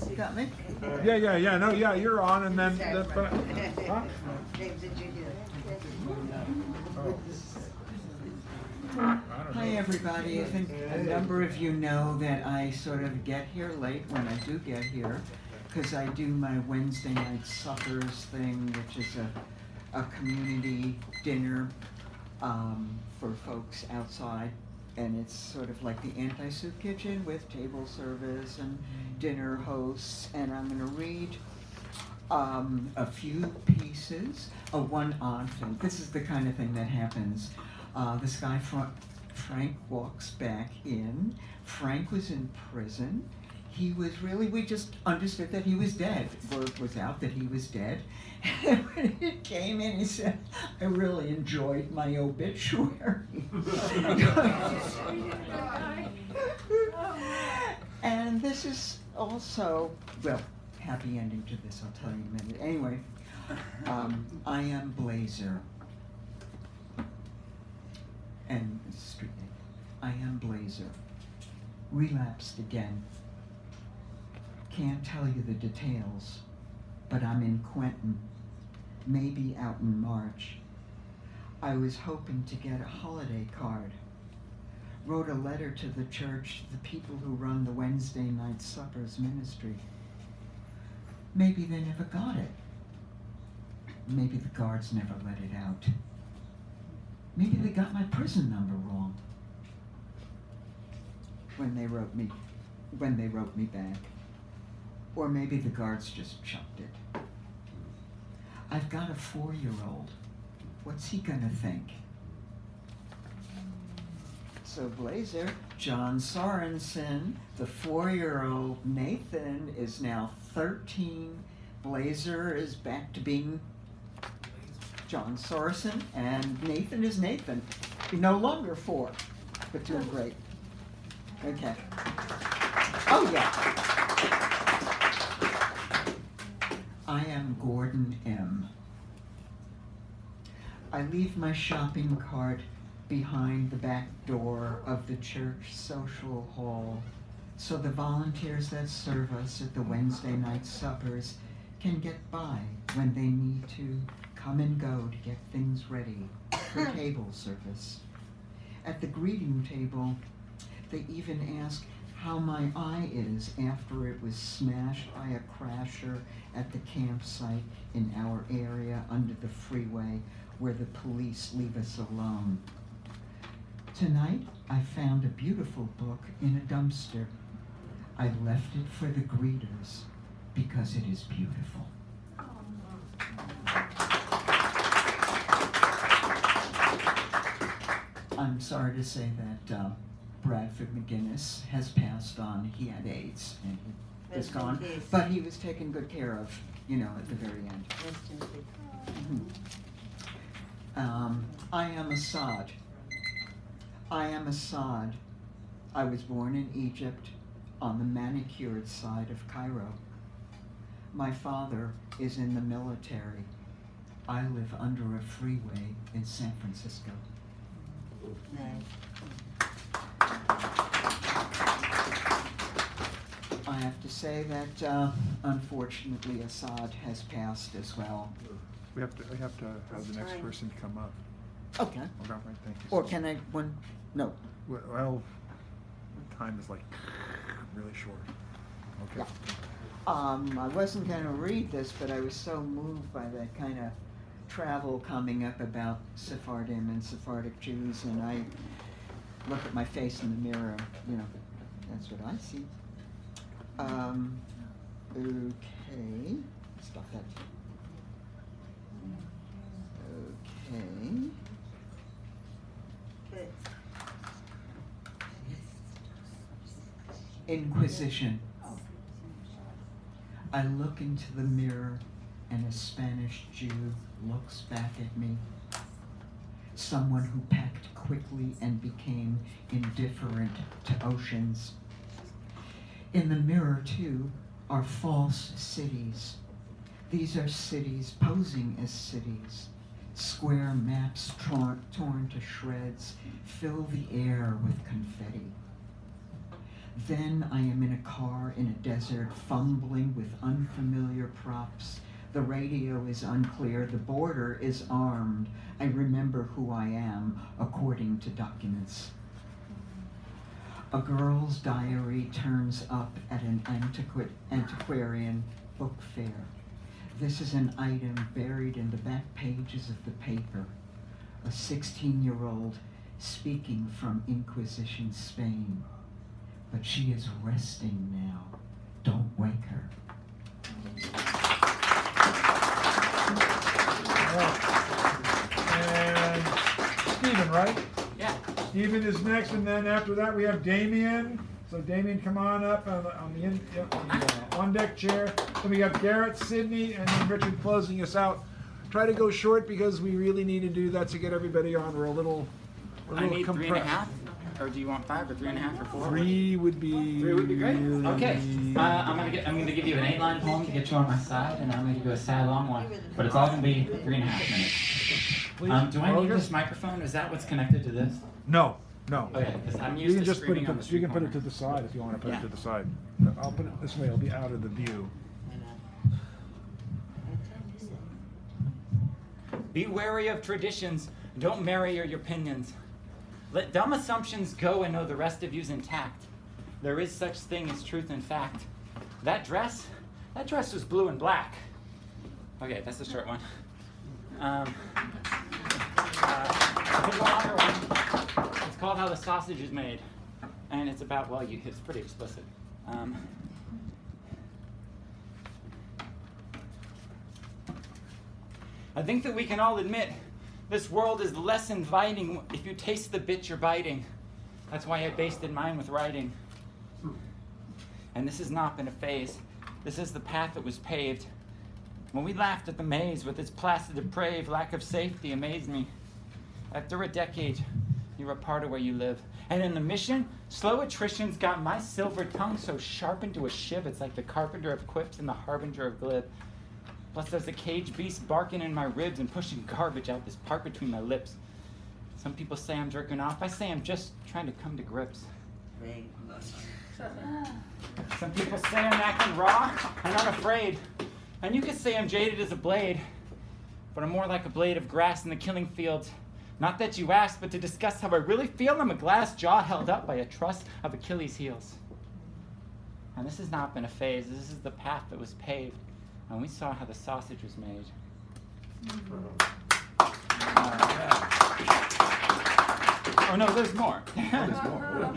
You got me? Yeah. No, yeah, you're on, and then. Huh? Hi everybody, I think a number of you know that I sort of get here late when I do get here, because I do my Wednesday night suppers thing, which is a community dinner for folks outside, and it's sort of like the anti-soup kitchen with table service and dinner hosts, and I'm going to read a few pieces of one odd thing. This is the kind of thing that happens. This guy, Frank, walks back in. Frank was in prison. He was really, we just understood that he was dead. Word was out that he was dead. And when he came in, he said, I really enjoyed my obituary. And this is also, well, happy ending to this, I'll tell you in a minute. Anyway, I am Blazer. And street name. I am Blazer. Relapsed again. Can't tell you the details, but I'm in Quentin, maybe out in March. I was hoping to get a holiday card. Wrote a letter to the church, the people who run the Wednesday night suppers ministry. Maybe they never got it. Maybe the guards never let it out. Maybe they got my prison number wrong when they wrote me back. Or maybe the guards just chucked it. I've got a 4-year-old. What's he gonna think? So Blazer, John Sorensen, the 4-year-old Nathan is now 13. Blazer is back to being John Sorensen, and Nathan is Nathan. No longer 4, but doing great. Okay. Oh yeah. I am Gordon M. I leave my shopping cart behind the back door of the church social hall so the volunteers that serve us at the Wednesday night suppers can get by when they need to come and go to get things ready for table service. At the greeting table, they even ask how my eye is after it was smashed by a crasher at the campsite in our area under the freeway where the police leave us alone. Tonight, I found a beautiful book in a dumpster. I left it for the greeters because it is beautiful. I'm sorry to say that Bradford McGinnis has passed on. He had AIDS and he is gone, but he was taken good care of, you know, at the very end. I am Assad. I am Assad. I was born in Egypt on the manicured side of Cairo. My father is in the military. I live under a freeway in San Francisco. I have to say that unfortunately Assad has passed as well. We have to have the next person come up. Okay. All right, thank you. Or can I no. Well, time is like really short. Okay. Yeah. I wasn't going to read this, but I was so moved by that kind of travel coming up about Sephardim and Sephardic Jews, and I look at my face in the mirror, you know, that's what I see. Okay, stop that. Okay. Inquisition. I look into the mirror and a Spanish Jew looks back at me. someone who packed quickly and became indifferent to oceans. In the mirror, too, are false cities. These are cities posing as cities. Square maps torn to shreds fill the air with confetti. Then I am in a car in a desert, fumbling with unfamiliar props. The radio is unclear, the border is armed. I remember who I am, according to documents. A girl's diary turns up at an antiquarian book fair. This is an item buried in the back pages of the paper. A 16-year-old speaking from Inquisition Spain. But she is resting now. Don't wake her. And Stephen, right? Yeah. Stephen is next, and then after that we have Damien. So Damien, come on up on the on-deck chair. Then we have Garrett, Sydney, and then Richard closing us out. Try to go short because we really need to do that to get everybody on. We're a little I need compressed. 3.5. Or do you want 5 or 3.5 or 4? 3 would be. 3 would be great. really- Okay. I'm gonna give you an 8-line poem to get you on my side, and I'm gonna give you a sad long one. But it's all gonna be 3.5 minutes. Do I need this microphone? Is that what's connected to this? No. Okay, because I'm You used can to just put screaming it. on the You street can put corner. it to the side if you want to put Yeah. it to the side. I'll put it this way. It'll be out of the view. Be wary of traditions. Don't marry your opinions. Let dumb assumptions go and know the rest of you's intact. There is such thing as truth and fact. That dress was blue and black. Okay, that's a short one. A bit longer one. It's called How the Sausage is Made. And it's about, well, it's pretty explicit. I think that we can all admit this world is less inviting if you taste the bit you're biting. That's why I basted mine with writing. And this has not been a phase. This is the path that was paved. When we laughed at the maze with its placid depraved lack of safety amazed me. After a decade, you're a part of where you live. And in the mission, slow attrition's got my silver tongue so sharpened to a shiv, it's like the carpenter of quips and the harbinger of glib. Plus there's a caged beast barking in my ribs and pushing garbage out this part between my lips. Some people say I'm jerking off. I say I'm just trying to come to grips. Some people say I'm acting raw and unafraid. And you could say I'm jaded as a blade. But I'm more like a blade of grass in the killing fields. Not that you asked, but to discuss how I really feel. I'm a glass jaw held up by a truss of Achilles' heels. And this has not been a phase. This is the path that was paved. And we saw how the sausage was made. Oh no, there's more. There's more.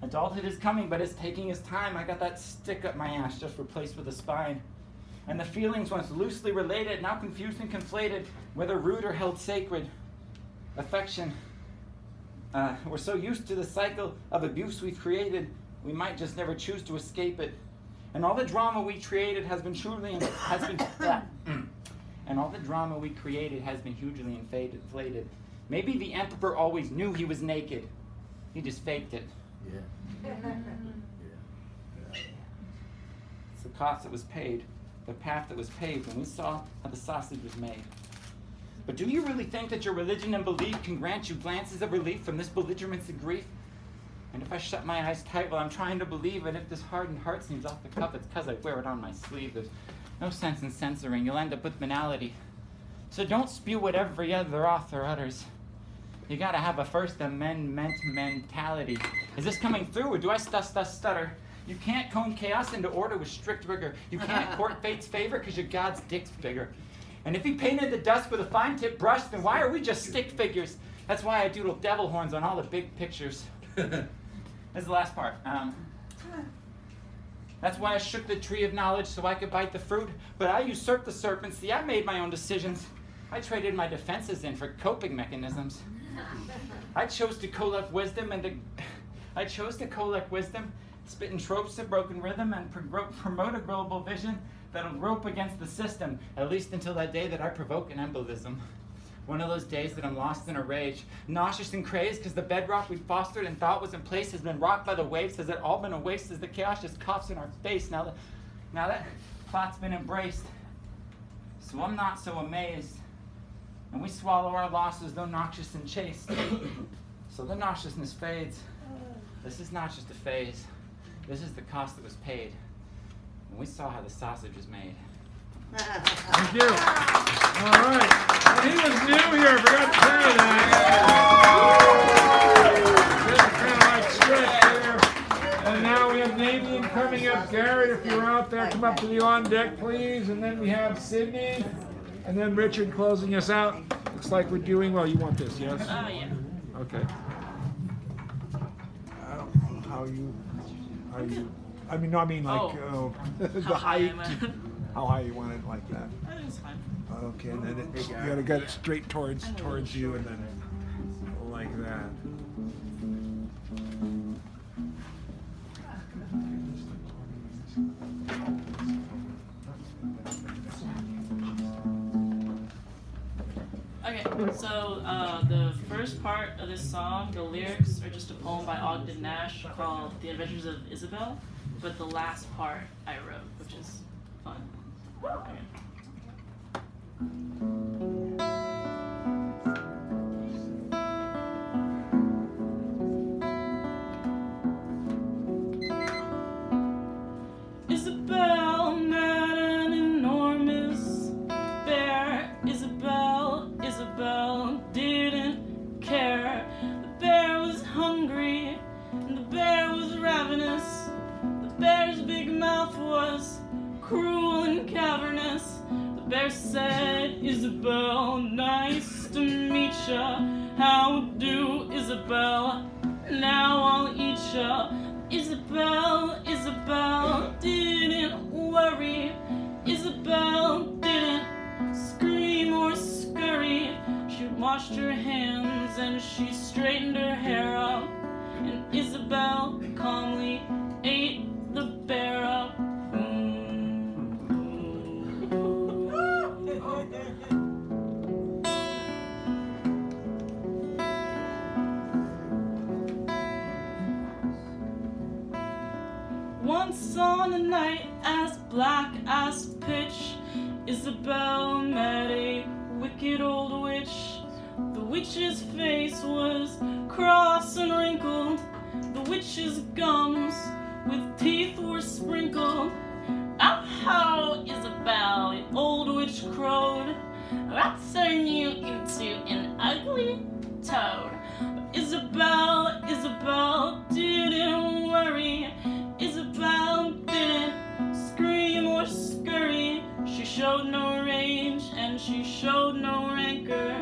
Adulthood is coming, but it's taking its time. I got that stick up my ass just replaced with a spine. And the feelings once loosely related, now confused and conflated, whether rude or held sacred. Affection. We're so used to the cycle of abuse we've created, we might just never choose to escape it. And all the drama we created has been and all the drama we created has been hugely inflated. Maybe the emperor always knew he was naked. He just faked it. Yeah. It's the cost that was paid, the path that was paved when we saw how the sausage was made. But do you really think that your religion and belief can grant you glances of relief from this belligerence and grief? And if I shut my eyes tight while I'm trying to believe, and if this hardened heart seems off the cuff, it's because I wear it on my sleeve. There's no sense in censoring. You'll end up with banality. So don't spew what every other author utters. You gotta have a First Amendment mentality. Is this coming through, or do I stutter? You can't comb chaos into order with strict rigor. You can't court fate's favor because your God's dick's bigger. And if he painted the dust with a fine-tip brush, then why are we just stick figures? That's why I doodle devil horns on all the big pictures. This is the last part. That's why I shook the tree of knowledge so I could bite the fruit. But I usurped the serpent. See, I made my own decisions. I traded my defenses in for coping mechanisms. I chose to collect wisdom spitting tropes of broken rhythm and promote a global vision that'll grope against the system, at least until that day that I provoke an embolism. One of those days that I'm lost in a rage, nauseous and crazed because the bedrock we'd fostered and thought was in place has been rocked by the waves. Has it all been a waste as the chaos just coughs in our face now that plot's been embraced? So I'm not so amazed, and we swallow our losses though noxious and chaste. So the nauseousness fades. This is not just a phase. This is the cost that was paid when we saw how the sausage was made. Thank you. All right. And he was new here. I forgot to tell you that. Kind of like stretch here. And now we have Namian coming up. Garrett, if you're out there, come up to the on deck, please. And then we have Sydney. And then Richard closing us out. Looks like we're doing well. You want this, yes? Oh, yeah. Okay. I don't know how you. I mean, no, I mean like the height. How high you want it, like that? I think it's fine. Okay, and then you gotta get it straight towards you, and then like that. Okay, so the first part of this song, the lyrics are just a poem by Ogden Nash called The Adventures of Isabel, but the last part I wrote, which is fun. Okay. Isabel met an enormous bear. Isabel didn't care. The bear was hungry and the bear was ravenous. The bear's big mouth was cruel and cavernous. The bear said, Isabel, nice to meet ya. How do, Isabel? Now I'll eat ya. Isabel didn't worry. Isabel didn't scream or scurry. She washed her hands and she straightened her hair up. And Isabel calmly ate the bear up. Once on a night as black as pitch, Isabel met a wicked old witch. The witch's face was cross and wrinkled. The witch's gums with teeth were sprinkled. Oh, Isabel, the old witch crowed, I'll turn you into an ugly toad. But Isabel didn't worry. Isabel didn't scream or scurry. She showed no rage and she showed no rancor,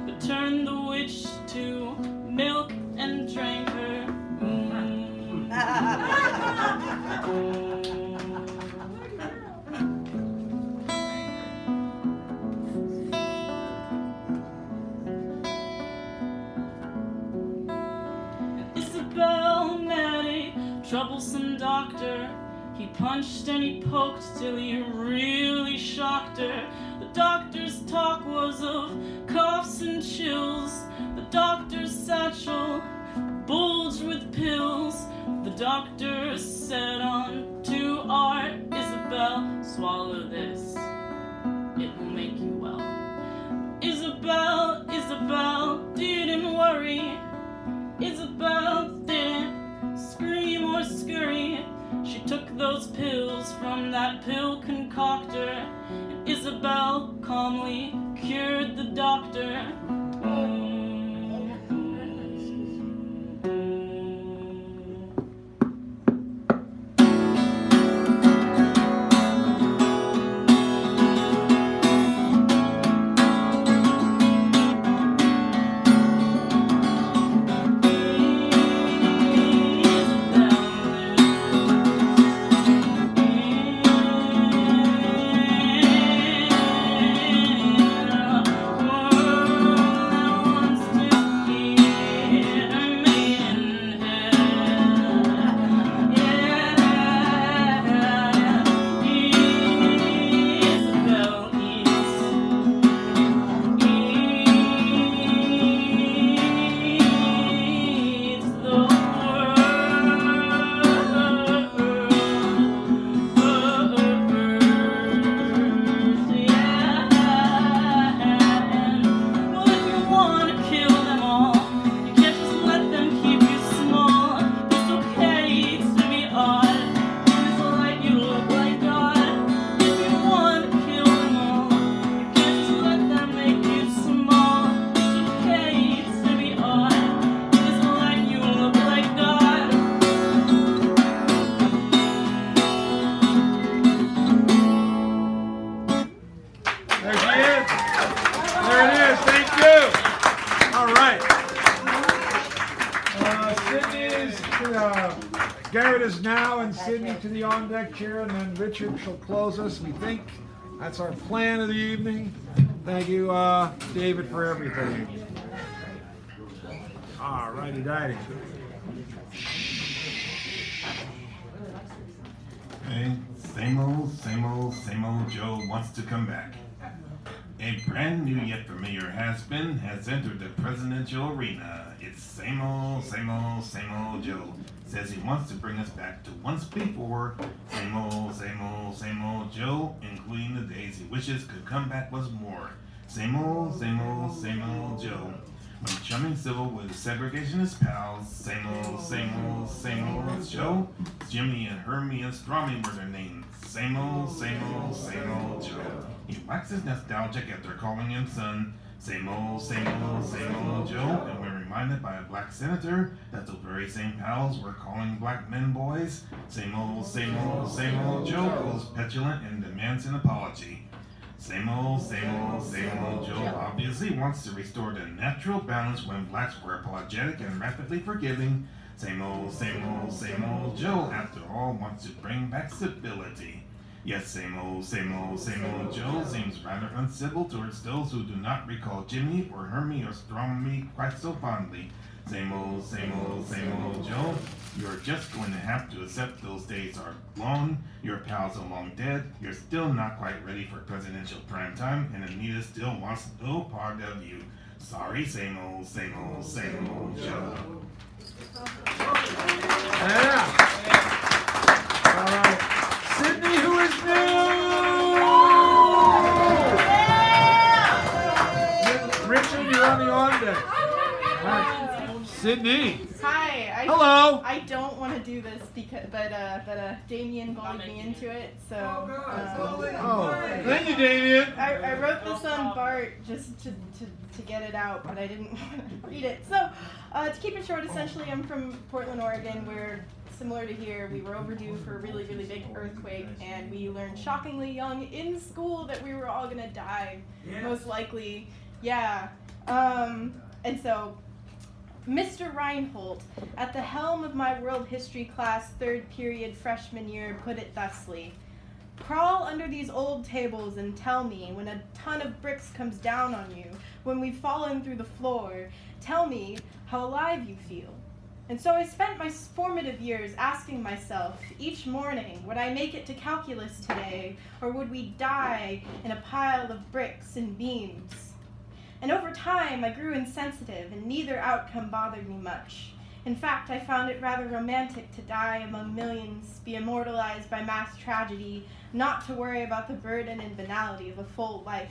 but turned the witch to milk and drank her. Isabel met a troublesome doctor. He punched and he poked till he really shocked her. The doctor's talk was of coughs and chills. The doctor's satchel bulged with pills. The doctor said on to art, Isabel, swallow this, it will make you well. Isabel didn't worry. Isabel didn't scream or scurry. She took those pills from that pill concoctor, and Isabel calmly cured the doctor. right, Garrett is now and Sydney to the on-deck chair, and then Richard shall close us. We think that's our plan of the evening. Thank you, David, for everything. All righty, righty. Hey, same old Joe wants to come back. A brand new yet familiar has-been has entered the presidential arena. It's same old Joe. Says he wants to bring us back to once before. Same old Joe, including the days he wishes could come back was more. Same old Joe. When chumming civil with segregationist pals, same old Joe. Jimmy and Hermie and Strommy were their names. Same old Joe. He waxes nostalgic after calling him son. Same old Joe. And when reminded by a black senator that those very same pals were calling black men boys, same old Joe goes petulant and demands an apology. Same old Joe obviously wants to restore the natural balance when blacks were apologetic and rapidly forgiving. Same old Joe, after all, wants to bring back civility. Yes, same old Joe seems rather uncivil towards those who do not recall Jimmy or Hermie or Strommy quite so fondly. Same old Joe. You're just going to have to accept those days are long. Your pals are long dead. You're still not quite ready for presidential prime time, and Anita still wants no part of you. Sorry, same old Joe. Yeah. All right. Sydney, who is new? Richard, you're on the on-deck. All right. Sydney. Hi. Hello. I don't want to do this but Damien bullied me into it. So. Thank you, Damien. I wrote this on Bart just to get it out, but I didn't want to read it. So, to keep it short, essentially, I'm from Portland, Oregon, where, similar to here, we were overdue for a really, really big earthquake, and we learned shockingly young in school that we were all gonna die, most likely. Yeah. And so, Mr. Reinhold, at the helm of my world history class, third period freshman year, put it thusly: crawl under these old tables and tell me when a ton of bricks comes down on you, when we've fallen through the floor, tell me how alive you feel. And so I spent my formative years asking myself each morning, would I make it to calculus today, or would we die in a pile of bricks and beams? And over time, I grew insensitive, and neither outcome bothered me much. In fact, I found it rather romantic to die among millions, be immortalized by mass tragedy, not to worry about the burden and banality of a full life.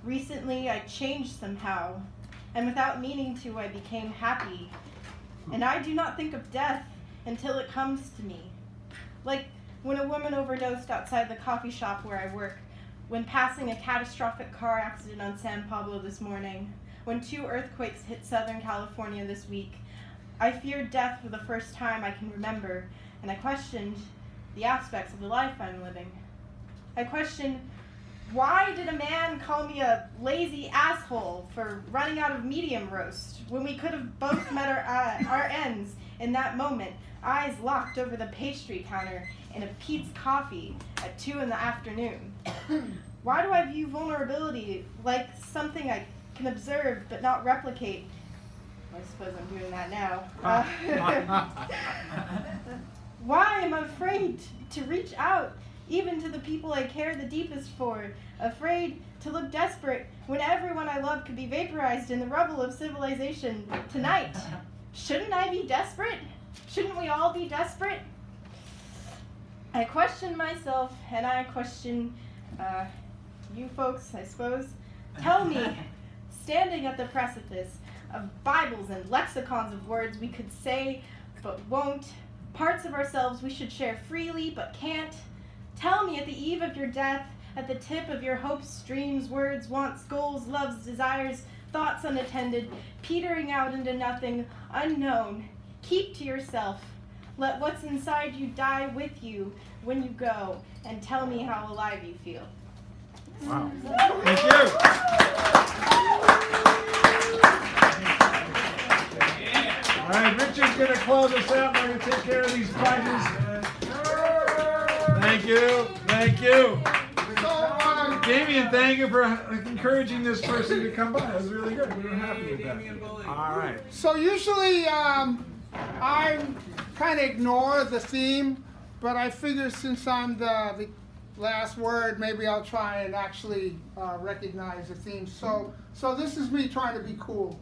Recently, I changed somehow, and without meaning to, I became happy. And I do not think of death until it comes to me. Like when a woman overdosed outside the coffee shop where I work, when passing a catastrophic car accident on San Pablo this morning, when 2 earthquakes hit Southern California this week. I feared death for the first time I can remember, and I questioned the aspects of the life I'm living. I questioned, why did a man call me a lazy asshole for running out of medium roast when we could have both met our ends in that moment, eyes locked over the pastry counter in a Pete's coffee at 2 in the afternoon? Why do I view vulnerability like something I can observe but not replicate? I suppose I'm doing that now. Why am I afraid to reach out, even to the people I care the deepest for, afraid to look desperate when everyone I love could be vaporized in the rubble of civilization tonight? Shouldn't I be desperate? Shouldn't we all be desperate? I question myself, and I question you folks, I suppose. Tell me, standing at the precipice of Bibles and lexicons of words we could say but won't, parts of ourselves we should share freely but can't. Tell me at the eve of your death, at the tip of your hopes, dreams, words, wants, goals, loves, desires, thoughts unattended, petering out into nothing, unknown. Keep to yourself. Let what's inside you die with you when you go, and tell me how alive you feel. Wow. Thank you. All right, Richard. Richard's going to close us out. We're going to take care of these prizes. Thank you. Thank you. So, Damien, thank you for encouraging this person to come by. That was really good. We were happy with that. All right. So usually I kind of ignore the theme, but I figure since I'm the last word, maybe I'll try and actually recognize the theme. So this is me trying to be cool.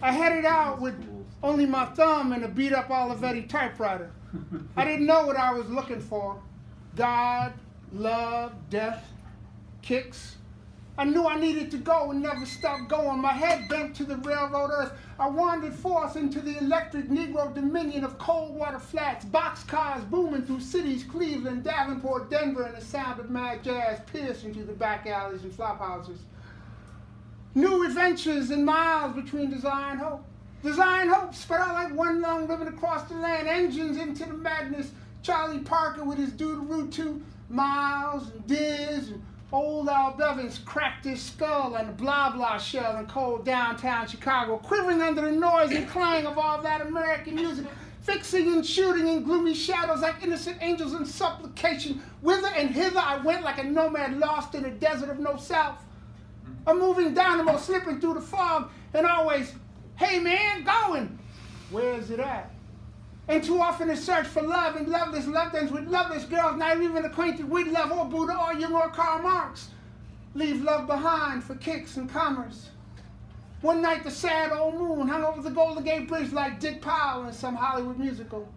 I headed out with only my thumb and a beat up Olivetti typewriter. I didn't know what I was looking for. God, love, death, kicks. I knew I needed to go and never stop going. My head bent to the railroad earth. I wandered forth into the electric Negro dominion of cold water flats, boxcars booming through cities, Cleveland, Davenport, Denver, and the sound of mad jazz piercing through the back alleys and flop houses. New adventures and miles between desire and hope. Desire and hope spread out like one long ribbon across the land. Engines into the madness. Charlie Parker with his Doo-Doo 2, Miles and Diz and old Al Bevins cracked his skull on the blah blah shell in cold downtown Chicago, quivering under the noise and clang of all that American music, fixing and shooting in gloomy shadows like innocent angels in supplication. Whither and hither I went like a nomad lost in a desert of no south. A moving dynamo slipping through the fog, and always, hey man, going. Where is it at? And too often a search for love and loveless loved ones with loveless girls not even acquainted with love or Buddha or Jung or Karl Marx. Leave love behind for kicks and commerce. One night the sad old moon hung over the Golden Gate Bridge like Dick Powell in some Hollywood musical.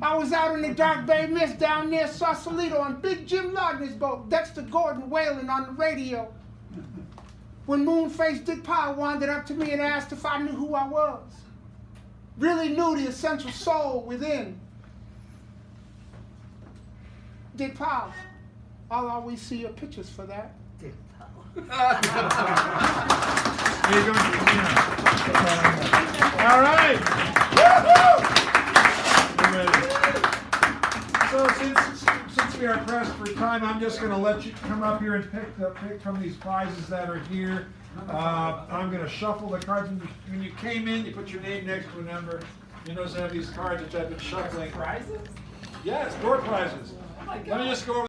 I was out in the dark bay mist down near Sausalito on Big Jim Lardner's boat, Dexter Gordon wailing on the radio. When moon-faced Dick Powell wandered up to me and asked if I knew who I was. Really knew the essential soul within. Dick Powell. I'll always see your pictures for that. Dick Powell. There you go. All right. Woo-hoo! So since we are pressed for time, I'm just going to let you come up here and pick from these prizes that are here. I'm going to shuffle the cards. When you came in, you put your name next to a number. You notice I have these cards which I've been shuffling. Prizes? Yes, door prizes. Oh my God. Let me just go over